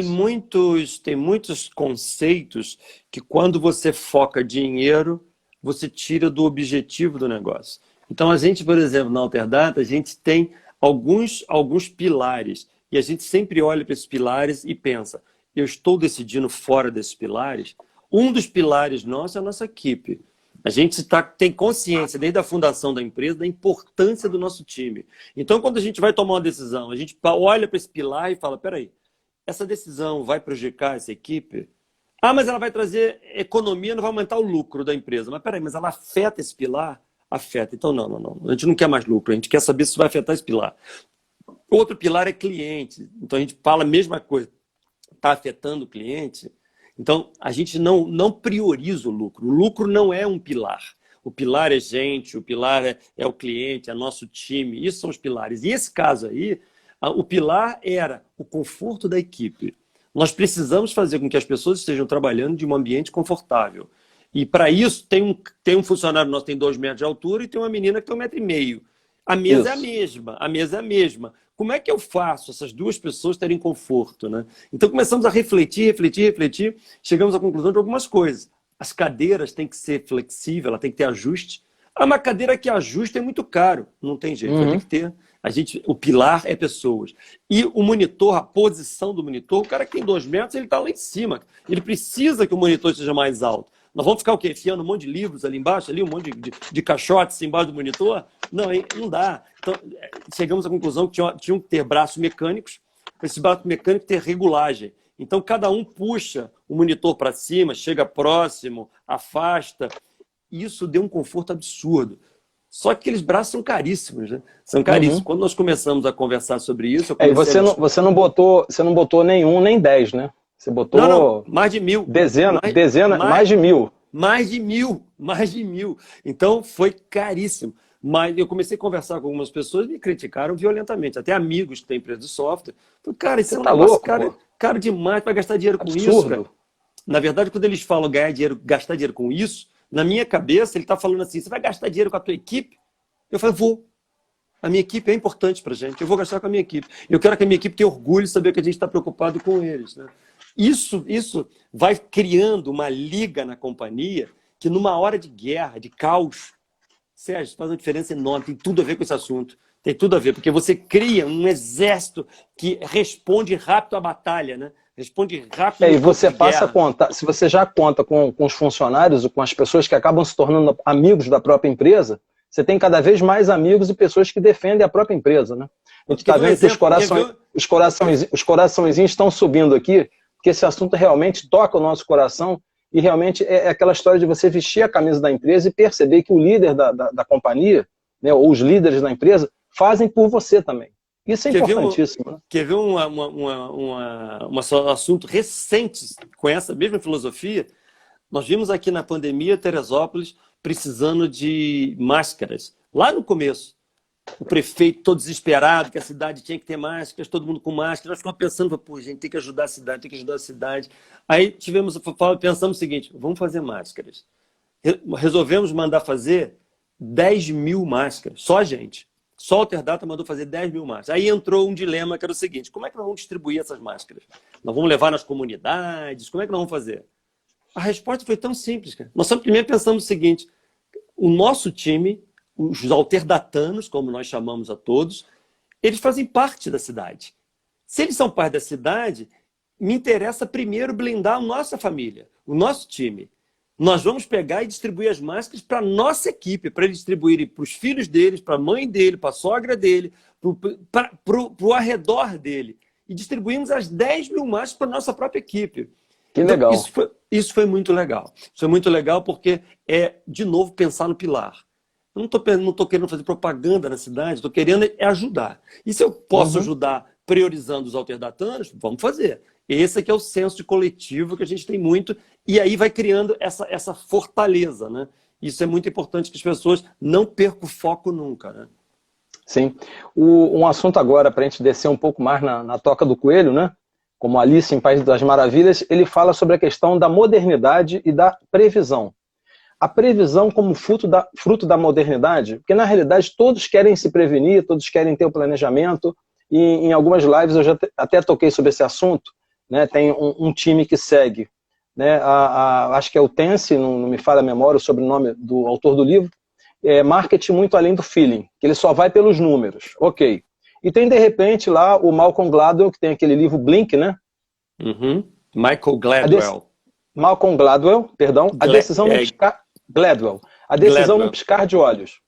Tem muitos conceitos que quando você foca dinheiro, você tira do objetivo do negócio. Então a gente, por exemplo, na Alterdata, a gente tem alguns pilares, e a gente sempre olha para esses pilares e pensa, eu estou decidindo fora desses pilares? Um dos pilares nossos é a nossa equipe. A gente tem consciência, desde a fundação da empresa, da importância do nosso time. Então, quando a gente vai tomar uma decisão, a gente olha para esse pilar e fala, peraí, essa decisão vai prejudicar essa equipe? Ah, mas ela vai trazer economia, não vai aumentar o lucro da empresa. Mas peraí, mas ela afeta esse pilar? Afeta. Então, não. A gente não quer mais lucro, a gente quer saber se vai afetar esse pilar. Outro pilar é cliente. Então, a gente fala a mesma coisa. Está afetando o cliente? Então, a gente não prioriza o lucro. O lucro não é um pilar. O pilar é gente, o pilar é o cliente, é nosso time. Isso são os pilares. E esse caso aí, o pilar era o conforto da equipe. Nós precisamos fazer com que as pessoas estejam trabalhando de um ambiente confortável. E para isso, tem um funcionário nosso que tem 2 metros de altura e tem uma menina que tem 1,5 metro. A mesa é a mesma, a mesa é a mesma. Como é que eu faço essas duas pessoas terem conforto, né? Então começamos a refletir, chegamos à conclusão de algumas coisas. As cadeiras têm que ser flexíveis, ela tem que ter ajuste. Uma cadeira que ajusta é muito caro, não tem jeito, vai ter que ter. O pilar é pessoas. E o monitor, a posição do monitor, o cara que tem 2 metros, ele está lá em cima. Ele precisa que o monitor seja mais alto. Nós vamos ficar o quê? Enfiando um monte de livros ali embaixo, ali, um monte de caixotes embaixo do monitor? Não dá. Então, chegamos à conclusão que tinham que ter braços mecânicos, para esse braço mecânico ter regulagem. Então, cada um puxa o monitor para cima, chega próximo, afasta. Isso deu um conforto absurdo. Só que aqueles braços são caríssimos, né? São caríssimos. Quando nós começamos a conversar sobre isso...
E você não botou nenhum, nem 10, né? Você botou...
Não, mais de 1.000.
Mais de 1.000.
Mais de 1.000. Então, foi caríssimo. Mas eu comecei a conversar com algumas pessoas e me criticaram violentamente. Até amigos que têm empresa de software. Falei, cara, isso é um negócio caro demais, vai gastar dinheiro com isso, cara. Na verdade, quando eles falam gastar dinheiro com isso, na minha cabeça, ele está falando assim, você vai gastar dinheiro com a tua equipe? Eu falei, vou. A minha equipe é importante para a gente. Eu vou gastar com a minha equipe. Eu quero que a minha equipe tenha orgulho de saber que a gente está preocupado com eles, né? Isso vai criando uma liga na companhia que numa hora de guerra, de caos, Sérgio, faz uma diferença enorme, tem tudo a ver com esse assunto. Tem tudo a ver, porque você cria um exército que responde rápido à batalha, né? Responde rápido.
E você passa a contar, se você já conta com os funcionários ou com as pessoas que acabam se tornando amigos da própria empresa, você tem cada vez mais amigos e pessoas que defendem a própria empresa, né? A gente está vendo que os coraçõezinhos estão subindo aqui porque esse assunto realmente toca o nosso coração e realmente é aquela história de você vestir a camisa da empresa e perceber que o líder da companhia, né, ou os líderes da empresa, fazem por você também. Isso é importantíssimo. Né?
Quer ver um assunto recente com essa mesma filosofia? Nós vimos aqui na pandemia Teresópolis precisando de máscaras. Lá no começo, o prefeito todo desesperado, que a cidade tinha que ter máscaras, todo mundo com máscara. Nós ficamos pensando, pô, gente, tem que ajudar a cidade, tem que ajudar a cidade. Aí pensamos o seguinte, vamos fazer máscaras. Resolvemos mandar fazer 10 mil máscaras, só a gente. Só a Alterdata mandou fazer 10 mil máscaras. Aí entrou um dilema que era o seguinte, como é que nós vamos distribuir essas máscaras? Nós vamos levar nas comunidades? Como é que nós vamos fazer? A resposta foi tão simples, cara. Nós primeiro pensamos o seguinte, o nosso time, os alterdatanos, como nós chamamos a todos, eles fazem parte da cidade. Se eles são parte da cidade, me interessa primeiro blindar a nossa família, o nosso time. Nós vamos pegar e distribuir as máscaras para a nossa equipe, para eles distribuírem para os filhos deles, para a mãe dele, para a sogra dele, para o arredor dele. E distribuímos as 10 mil máscaras para a nossa própria equipe.
Que legal.
Então, isso foi muito legal. Isso foi muito legal porque é, de novo, pensar no pilar. Eu não estou querendo fazer propaganda na cidade, estou querendo ajudar. E se eu posso ajudar priorizando os alterdatanos, vamos fazer. Esse aqui é o senso de coletivo que a gente tem muito, e aí vai criando essa fortaleza, né? Isso é muito importante que as pessoas não percam o foco nunca, né?
Sim. Um assunto agora, para a gente descer um pouco mais na toca do coelho, né? Como Alice em País das Maravilhas, ele fala sobre a questão da modernidade e da previsão. A previsão como fruto da modernidade, porque na realidade todos querem se prevenir, todos querem ter o planejamento, e em algumas lives eu já até toquei sobre esse assunto, né? Tem um time que segue, né? Acho que é o Tense, não me falha a memória o sobrenome do autor do livro, marketing muito além do feeling, que ele só vai pelos números, ok. E tem de repente lá o Malcolm Gladwell, que tem aquele livro Blink, né?
Michael Gladwell.
Malcolm Gladwell, perdão, a decisão no piscar... Gladwell. A decisão no piscar de olhos.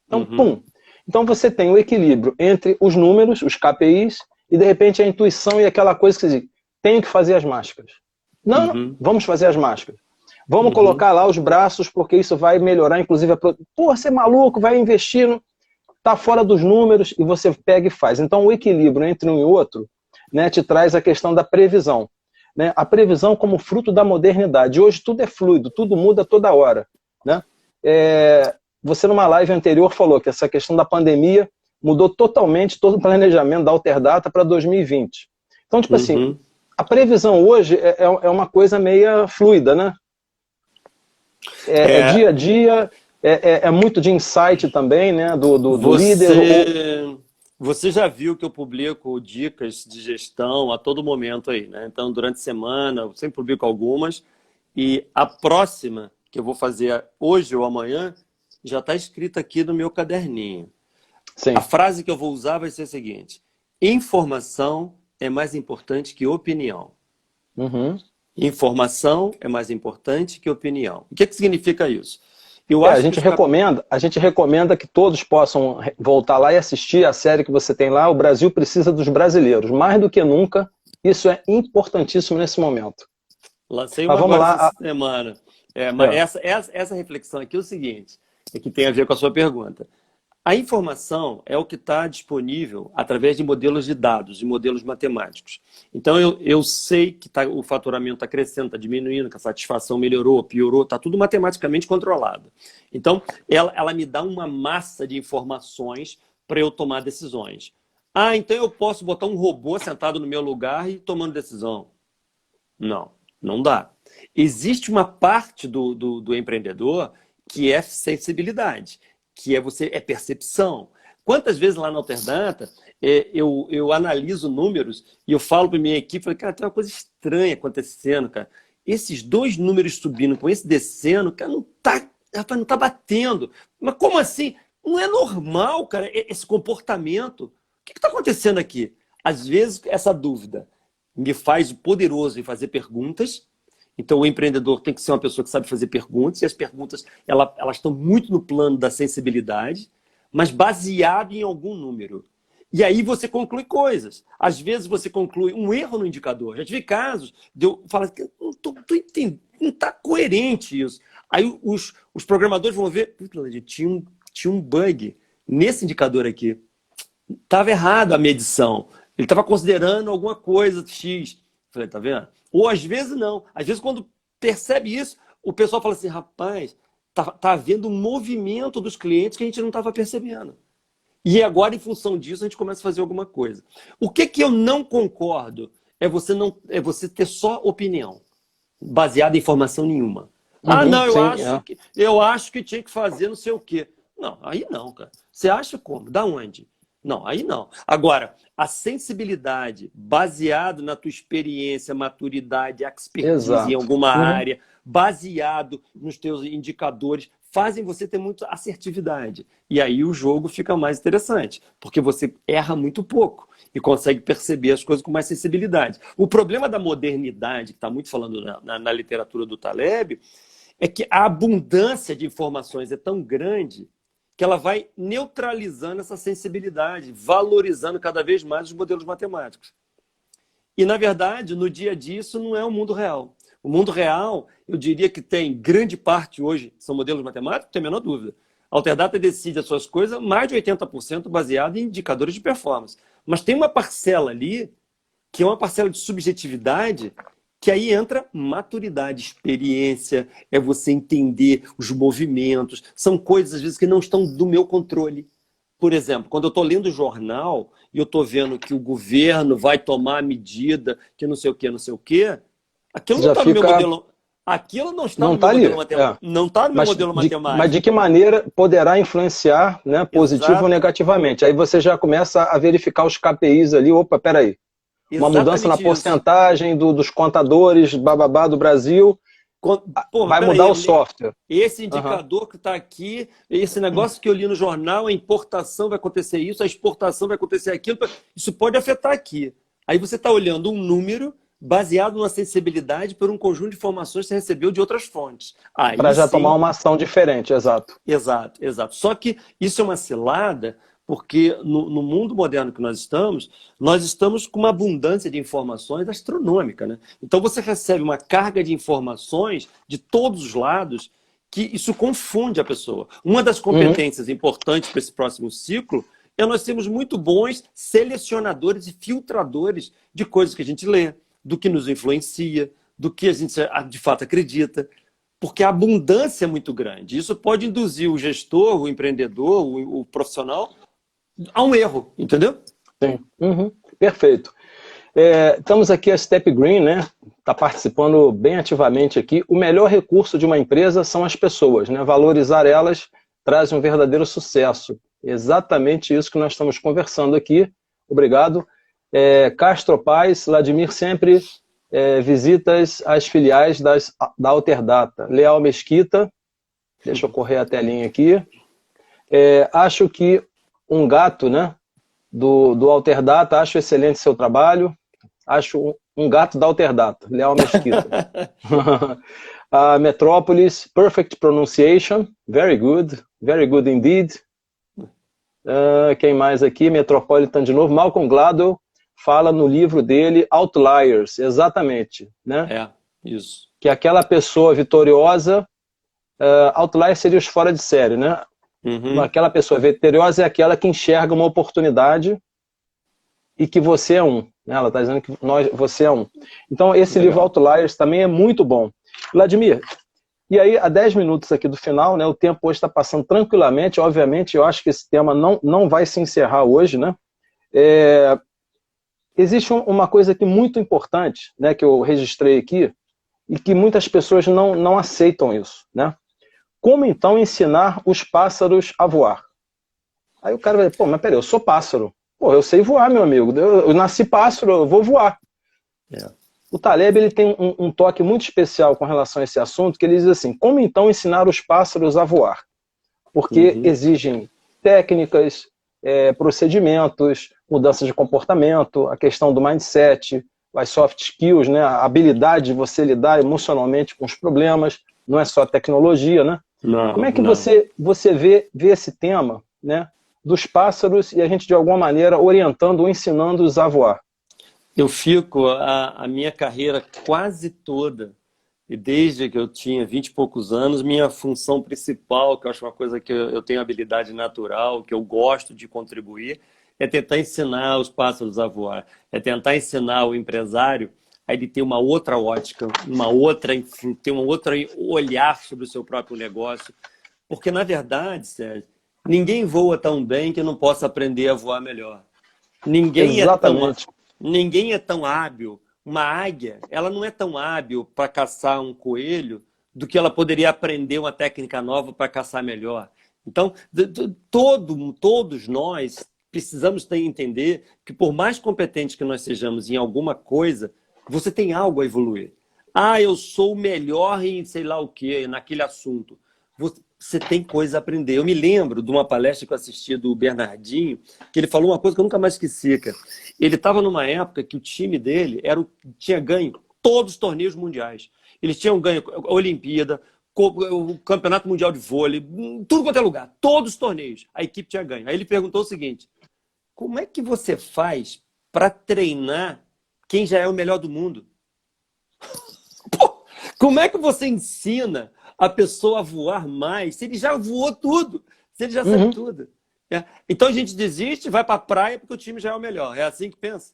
Então, pum. Então você tem o equilíbrio entre os números, os KPIs, e de repente a intuição e aquela coisa que você diz, tenho que fazer as máscaras. Não, vamos fazer as máscaras. Vamos colocar lá os braços, porque isso vai melhorar, inclusive, Pô, você é maluco, vai investir, tá fora dos números, e você pega e faz. Então o equilíbrio entre um e outro, né, te traz a questão da previsão. Né? A previsão como fruto da modernidade. Hoje tudo é fluido, tudo muda toda hora. Né? Você numa live anterior falou que essa questão da pandemia mudou totalmente todo o planejamento da Alterdata para 2020. Então, tipo assim, a previsão hoje é uma coisa meio fluida, né? É dia a dia, é muito de insight também, né? Do líder.
Você já viu que eu publico dicas de gestão a todo momento aí, né? Então, durante a semana, eu sempre publico algumas. E a próxima, que eu vou fazer hoje ou amanhã, já está escrita aqui no meu caderninho. Sim. A frase que eu vou usar vai ser a seguinte: informação é mais importante que opinião. Informação é mais importante que opinião. O que significa isso?
A gente recomenda que todos possam voltar lá e assistir a série que você tem lá. O Brasil precisa dos brasileiros. Mais do que nunca, isso é importantíssimo nesse momento.
Lancei uma agora essa semana. Mas essa reflexão aqui é o seguinte, que tem a ver com a sua pergunta. A informação é o que está disponível através de modelos de dados, de modelos matemáticos. Então, eu sei que o faturamento está crescendo, está diminuindo, que a satisfação melhorou, piorou, está tudo matematicamente controlado. Então, ela me dá uma massa de informações para eu tomar decisões. Então eu posso botar um robô sentado no meu lugar e tomando decisão. Não dá. Existe uma parte do empreendedor que é sensibilidade, que é percepção. Quantas vezes lá na Alterdata eu analiso números e eu falo para minha equipe, falo, cara, tem uma coisa estranha acontecendo, cara. Esses dois números subindo com esse descendo, cara, não tá batendo. Mas como assim? Não é normal, cara, esse comportamento. O que está acontecendo aqui? Às vezes essa dúvida me faz poderoso em fazer perguntas. Então, o empreendedor tem que ser uma pessoa que sabe fazer perguntas, e as perguntas elas estão muito no plano da sensibilidade, mas baseado em algum número. E aí você conclui coisas. Às vezes você conclui um erro no indicador. Já tive casos de eu falar que não tô entendendo, não está coerente isso. Aí os programadores vão ver, tinha um bug nesse indicador aqui. Estava errado a medição. Ele estava considerando alguma coisa X. Falei, tá vendo? Ou às vezes não. Às vezes quando percebe isso, o pessoal fala assim, rapaz, tá havendo um movimento dos clientes que a gente não estava percebendo. E agora, em função disso, a gente começa a fazer alguma coisa. O que eu não concordo é você ter só opinião, baseada em informação nenhuma. Não, eu acho que tinha que fazer não sei o quê. Não, aí não, cara. Você acha como? Da onde? Não, aí não. Agora, a sensibilidade baseado na tua experiência, maturidade, expertise em alguma área, baseado nos teus indicadores, fazem você ter muita assertividade. E aí o jogo fica mais interessante, porque você erra muito pouco e consegue perceber as coisas com mais sensibilidade. O problema da modernidade, que está muito falando na literatura do Taleb, é que a abundância de informações é tão grande que ela vai neutralizando essa sensibilidade, valorizando cada vez mais os modelos matemáticos. E, na verdade, no dia a dia, isso não é o mundo real. O mundo real, eu diria que tem grande parte hoje, são modelos matemáticos, não tem a menor dúvida. A Alterdata decide as suas coisas, mais de 80% baseado em indicadores de performance. Mas tem uma parcela ali, que é uma parcela de subjetividade, que aí entra maturidade, experiência, é você entender os movimentos. São coisas, às vezes, que não estão do meu controle. Por exemplo, quando eu estou lendo o jornal e eu estou vendo que o governo vai tomar medida, que não sei o quê, não sei o quê, aquilo não está no meu modelo. Aquilo não está no meu modelo matemático. Não está no meu modelo matemático.
Mas de que maneira poderá influenciar, né, positivo ou negativamente? Aí você já começa a verificar os KPIs ali. Opa, peraí. Uma mudança na porcentagem dos contadores bababá do Brasil, vai mudar o software.
Esse indicador que está aqui, esse negócio que eu li no jornal, a importação vai acontecer isso, a exportação vai acontecer aquilo, isso pode afetar aqui. Aí você está olhando um número baseado numa sensibilidade por um conjunto de informações que você recebeu de outras fontes.
Para já tomar uma ação diferente, exato.
Exato, exato. Só que isso é uma cilada, porque no mundo moderno que nós estamos com uma abundância de informações astronômica, né? Então você recebe uma carga de informações de todos os lados que isso confunde a pessoa. Uma das competências importantes para esse próximo ciclo é nós sermos muito bons selecionadores e filtradores de coisas que a gente lê, do que nos influencia, do que a gente de fato acredita. Porque a abundância é muito grande. Isso pode induzir o gestor, o empreendedor, o profissional a um erro, entendeu?
Sim. Perfeito. Estamos aqui a Step Green, né? Está participando bem ativamente aqui. O melhor recurso de uma empresa são as pessoas, né? Valorizar elas traz um verdadeiro sucesso. Exatamente isso que nós estamos conversando aqui. Obrigado. Castro Paz, Vladimir, sempre visitas às filiais da Alterdata. Leal Mesquita, deixa eu correr a telinha aqui. Acho que um gato, né, do Alterdata, acho excelente seu trabalho. Acho um gato da Alterdata, Leal Mesquita. A Metrópolis, perfect pronunciation, very good indeed. Quem mais aqui? Metropolitan de novo. Malcolm Gladwell fala no livro dele Outliers, exatamente, né?
Isso.
Que aquela pessoa vitoriosa, outliers seria os fora de série, né? Aquela pessoa vitoriosa é aquela que enxerga uma oportunidade e que você é um. Né? Ela está dizendo que você é um. Então, esse livro Outliers também é muito bom. Vladimir, e aí, há 10 minutos aqui do final, né? O tempo hoje está passando tranquilamente. Obviamente, eu acho que esse tema não vai se encerrar hoje, né? Existe uma coisa aqui muito importante, né, que eu registrei aqui, e que muitas pessoas não aceitam isso, né? Como então ensinar os pássaros a voar? Aí o cara vai dizer, pô, mas peraí, eu sou pássaro. Pô, eu sei voar, meu amigo. Eu nasci pássaro, eu vou voar. O Taleb ele tem um toque muito especial com relação a esse assunto, que ele diz assim, como então ensinar os pássaros a voar? Porque exigem técnicas, procedimentos, mudanças de comportamento, a questão do mindset, as soft skills, né, a habilidade de você lidar emocionalmente com os problemas, não é só tecnologia, né? Como é que você vê esse tema, né, dos pássaros e a gente, de alguma maneira, orientando ou ensinando-os a voar?
Eu fico a minha carreira quase toda, e desde que eu tinha 20 e poucos anos, minha função principal, que eu acho uma coisa que eu tenho habilidade natural, que eu gosto de contribuir, é tentar ensinar os pássaros a voar. É tentar ensinar o empresário a ele ter uma outra ótica, enfim, ter um outro olhar sobre o seu próprio negócio. Porque, na verdade, Sérgio, ninguém voa tão bem que não possa aprender a voar melhor. Ninguém é tão,
Exatamente.
ninguém é tão hábil. Uma águia, ela não é tão hábil para caçar um coelho do que ela poderia aprender uma técnica nova para caçar melhor. Então, todos nós precisamos entender que, por mais competentes que nós sejamos em alguma coisa, você tem algo a evoluir. Ah, eu sou o melhor em sei lá o quê, naquele assunto. Você tem coisa a aprender. Eu me lembro de uma palestra que eu assisti do Bernardinho, que ele falou uma coisa que eu nunca mais esqueci, cara. Ele estava numa época que o time dele tinha ganho todos os torneios mundiais. Eles tinham ganho a Olimpíada, o Campeonato Mundial de Vôlei, tudo quanto é lugar, todos os torneios. A equipe tinha ganho. Aí ele perguntou o seguinte: como é que você faz para treinar quem já é o melhor do mundo? Pô, como é que você ensina a pessoa a voar mais se ele já voou tudo, se ele já sabe tudo? Então a gente desiste, vai para a praia porque o time já é o melhor. É assim que pensa?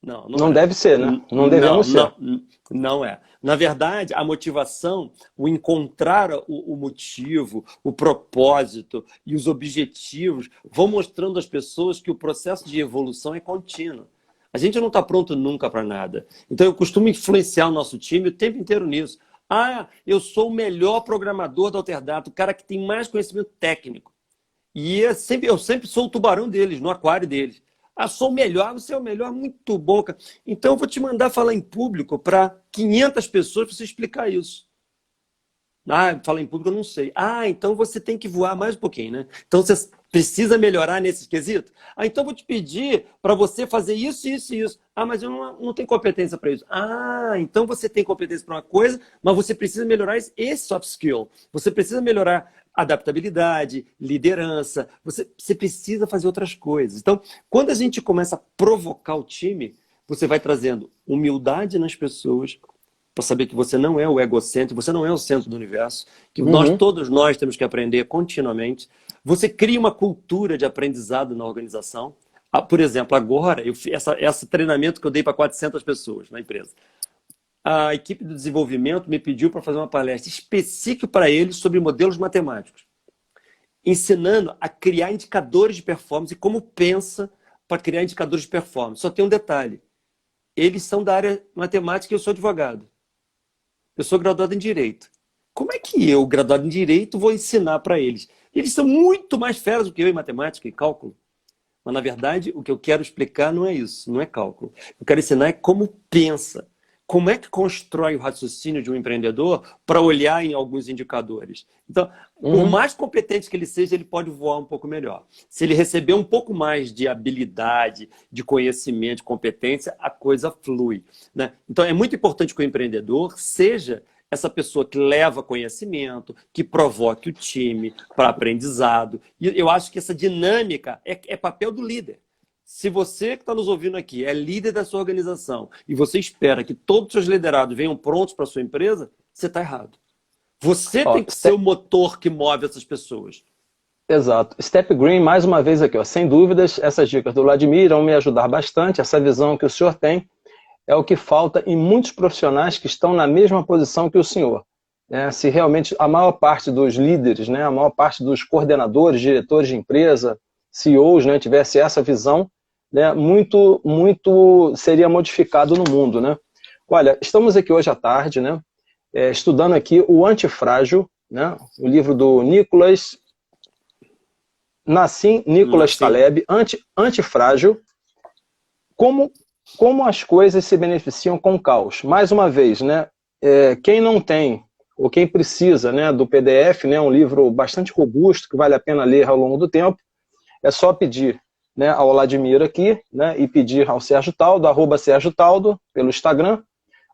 Não, não
Não
é.
deve ser, né? Não devemos ser.
Não é. Na verdade, a motivação, o encontrar o motivo, o propósito e os objetivos vão mostrando às pessoas que o processo de evolução é contínuo. A gente não está pronto nunca para nada. Então eu costumo influenciar o nosso time o tempo inteiro nisso. Ah, eu sou o melhor programador da Alterdata, o cara que tem mais conhecimento técnico. E eu sempre sou o tubarão deles, no aquário deles. Ah, sou o melhor, você é o melhor, muito bom, cara. Então eu vou te mandar falar em público para 500 pessoas para você explicar isso. Ah, falar em público eu não sei. Ah, então você tem que voar mais um pouquinho, né? Então você precisa melhorar nesse quesito? Ah, então eu vou te pedir para você fazer isso, isso e isso. Ah, mas eu não tenho competência para isso. Ah, então você tem competência para uma coisa, mas você precisa melhorar esse soft skill. Você precisa melhorar adaptabilidade, liderança. Você precisa fazer outras coisas. Então, quando a gente começa a provocar o time, você vai trazendo humildade nas pessoas, para saber que você não é o egocêntrico, você não é o centro do universo, que todos nós temos que aprender continuamente. Você cria uma cultura de aprendizado na organização. Por exemplo, agora, esse treinamento que eu dei para 400 pessoas na empresa, a equipe de desenvolvimento me pediu para fazer uma palestra específica para eles sobre modelos matemáticos, ensinando a criar indicadores de performance e como pensa para criar indicadores de performance. Só tem um detalhe: eles são da área matemática e eu sou advogado. Eu sou graduado em Direito. Como é que eu, graduado em Direito, vou ensinar para eles? Eles são muito mais feras do que eu em matemática e cálculo. Mas, na verdade, o que eu quero explicar não é isso, não é cálculo. Eu quero ensinar é como pensa. Como é que constrói o raciocínio de um empreendedor para olhar em alguns indicadores? Então, por mais competente que ele seja, ele pode voar um pouco melhor. Se ele receber um pouco mais de habilidade, de conhecimento, de competência, a coisa flui, né? Então, é muito importante que o empreendedor seja essa pessoa que leva conhecimento, que provoque o time para aprendizado. E eu acho que essa dinâmica é papel do líder. Se você que está nos ouvindo aqui é líder da sua organização e você espera que todos os seus liderados venham prontos para a sua empresa, você está errado. Você tem que ser o motor que move essas pessoas.
Exato. Step Green, mais uma vez aqui, ó. Sem dúvidas, essas dicas do Vladimir irão me ajudar bastante. Essa visão que o senhor tem é o que falta em muitos profissionais que estão na mesma posição que o senhor. Se realmente a maior parte dos líderes, né, a maior parte dos coordenadores, diretores de empresa, CEOs, né, tivesse essa visão, né, muito seria modificado no mundo, né? Olha, estamos aqui hoje à tarde, né, estudando aqui o Antifrágil, né, o livro do Nassim Nicholas Taleb, Antifrágil, como as coisas se beneficiam com o caos. Mais uma vez, né, quem não tem, ou quem precisa, né, do PDF, né, um livro bastante robusto, que vale a pena ler ao longo do tempo, é só pedir, né, ao Vladimir aqui, né, e pedir ao Sérgio Taldo, @Sérgio Taldo, pelo Instagram,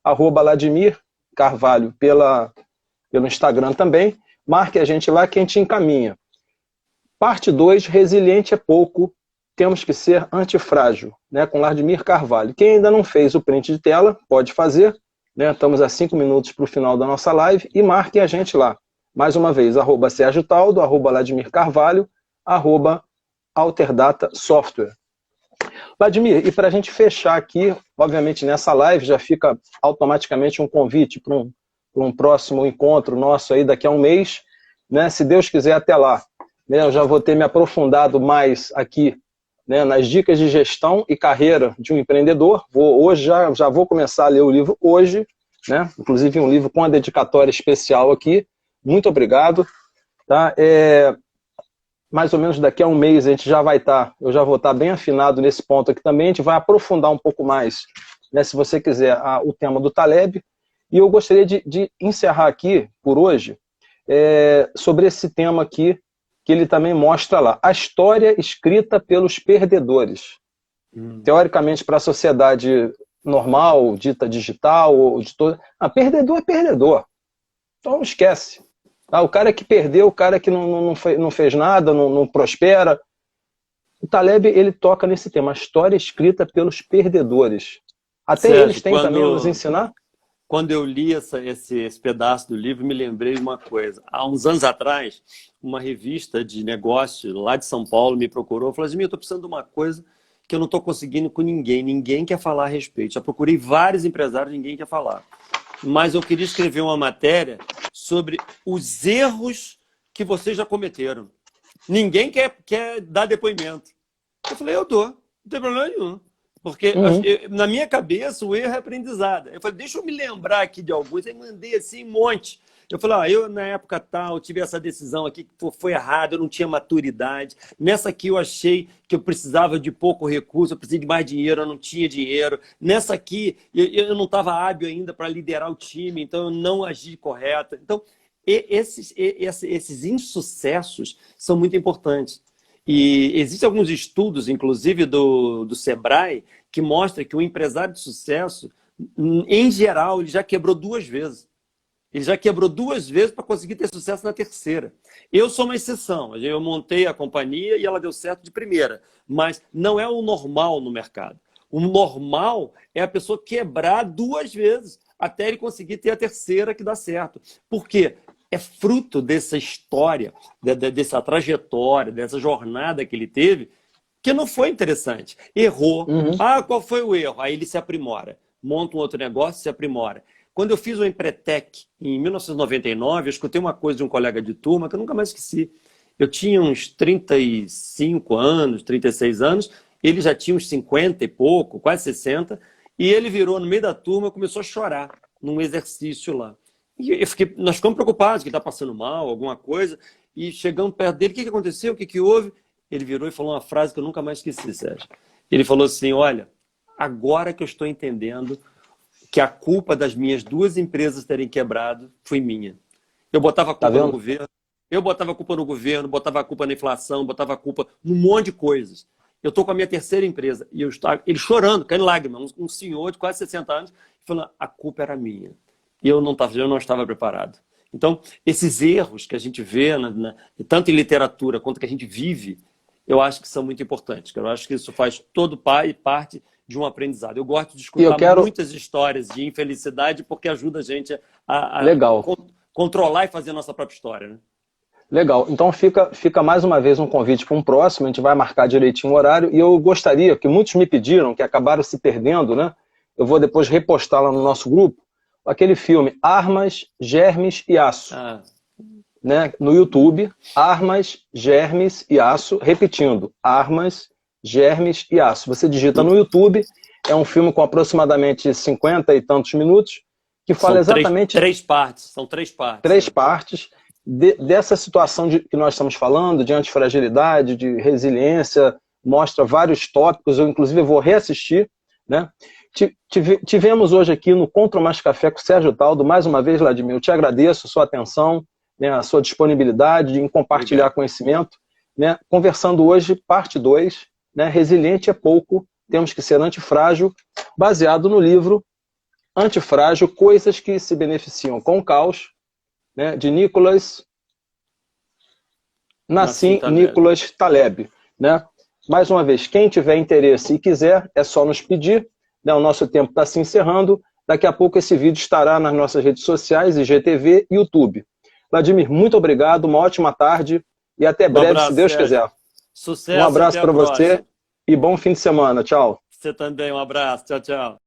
@Vladimir Carvalho pelo Instagram também. Marque a gente lá que a gente encaminha. Parte 2, resiliente é pouco, temos que ser antifrágil, né, com Vladimir Carvalho. Quem ainda não fez o print de tela, pode fazer, né, estamos a 5 minutos para o final da nossa live, e marquem a gente lá. Mais uma vez, @Sérgio Taldo, @Vladimir Carvalho, @Alterdata Software. Vladimir, e para a gente fechar aqui, obviamente nessa live já fica automaticamente um convite para um próximo encontro nosso aí daqui a um mês, né? Se Deus quiser até lá, né? Eu já vou ter me aprofundado mais aqui, né, nas dicas de gestão e carreira de um empreendedor. Hoje já vou começar a ler o livro hoje, né? Inclusive um livro com uma dedicatória especial aqui. Muito obrigado. Tá? Mais ou menos daqui a um mês a gente já vai estar, eu já vou estar bem afinado nesse ponto aqui também, a gente vai aprofundar um pouco mais, né, se você quiser, o tema do Taleb, e eu gostaria de encerrar aqui, por hoje, sobre esse tema aqui, que ele também mostra lá, a história escrita pelos perdedores. Teoricamente, para a sociedade normal, dita digital, ou de toda... perdedor é perdedor, então esquece. O cara que perdeu, o cara que não fez nada, não prospera. O Taleb, ele toca nesse tema, a história escrita pelos perdedores. Até
Sérgio,
eles têm também a nos ensinar.
Quando eu li esse pedaço do livro, me lembrei de uma coisa. Há uns anos atrás, uma revista de negócio lá de São Paulo me procurou e falou assim, eu estou precisando de uma coisa que eu não estou conseguindo com ninguém. Ninguém quer falar a respeito. Já procurei vários empresários, ninguém quer falar. Mas eu queria escrever uma matéria sobre os erros que vocês já cometeram. Ninguém quer dar depoimento. Eu falei, eu dou, não tem problema nenhum. Porque na minha cabeça o erro é aprendizado. Eu falei, deixa eu me lembrar aqui de alguns. Aí mandei assim um monte. Eu falei, eu na época tal tive essa decisão aqui que foi errada, eu não tinha maturidade. Nessa aqui eu achei que eu precisava de pouco recurso, eu precisava de mais dinheiro, eu não tinha dinheiro. Nessa aqui eu não estava hábil ainda para liderar o time, então eu não agi correto. Então esses insucessos são muito importantes. E existem alguns estudos, inclusive do Sebrae, que mostram que o empresário de sucesso, em geral, ele já quebrou 2 vezes. Ele já quebrou 2 vezes para conseguir ter sucesso na terceira. Eu sou uma exceção. Eu montei a companhia e ela deu certo de primeira. Mas não é o normal no mercado. O normal é a pessoa quebrar 2 vezes até ele conseguir ter a terceira que dá certo. Por quê? É fruto dessa história, dessa trajetória, dessa jornada que ele teve, que não foi interessante. Errou. Qual foi o erro? Aí ele se aprimora. Monta um outro negócio e se aprimora. Quando eu fiz o Empretec, em 1999, eu escutei uma coisa de um colega de turma que eu nunca mais esqueci. Eu tinha uns 35 anos, 36 anos, ele já tinha uns 50 e pouco, quase 60, e ele virou no meio da turma e começou a chorar num exercício lá. E nós ficamos preocupados que ele está passando mal, alguma coisa, e chegando perto dele, o que aconteceu? O que houve? Ele virou e falou uma frase que eu nunca mais esqueci, Sérgio. Ele falou assim, olha, agora que eu estou entendendo que a culpa das minhas 2 empresas terem quebrado foi minha. Eu botava a culpa no governo, botava a culpa na inflação, botava a culpa num monte de coisas. Eu estou com a minha terceira empresa, e ele chorando, caindo lágrimas, um senhor de quase 60 anos, falando, a culpa era minha. E eu não estava preparado. Então, esses erros que a gente vê, tanto em literatura quanto que a gente vive, eu acho que são muito importantes. Eu acho que isso faz todo parte de um aprendizado. Eu gosto de escutar muitas histórias de infelicidade porque ajuda a gente a controlar e fazer a nossa própria história. Né?
Legal. Então fica mais uma vez um convite para um próximo, a gente vai marcar direitinho o horário, e eu gostaria, que muitos me pediram, que acabaram se perdendo, né? Eu vou depois repostar lá no nosso grupo, aquele filme Armas, Germes e Aço. Né? No YouTube, Armas, Germes e Aço, repetindo, Armas, Germes e Aço. Você digita no YouTube, é um filme com aproximadamente 50 e tantos minutos, que fala exatamente...
São três partes.
3 partes dessa situação que nós estamos falando, de antifragilidade, de resiliência, mostra vários tópicos, eu inclusive vou reassistir, né? Tivemos hoje aqui no Contra Mais Café com o Sérgio Taldo, mais uma vez, Vladimir, eu te agradeço a sua atenção, né, a sua disponibilidade em compartilhar conhecimento, né, conversando hoje, parte 2, né, resiliente é pouco, temos que ser antifrágil, baseado no livro Antifrágil, Coisas que se Beneficiam com o Caos, né, de Nicholas Nassim
Taleb.
Nicholas Taleb, né? Mais uma vez, quem tiver interesse e quiser, é só nos pedir, né? O nosso tempo está se encerrando. Daqui a pouco esse vídeo estará nas nossas redes sociais, IGTV e YouTube. Vladimir, muito obrigado, uma ótima tarde e até
Um
breve, se
abraço,
Deus
Sérgio.
quiser. Um
Sucesso e
abraço
até a
para você
próxima.
e bom fim de semana. Tchau.
Você também, um abraço. Tchau, tchau.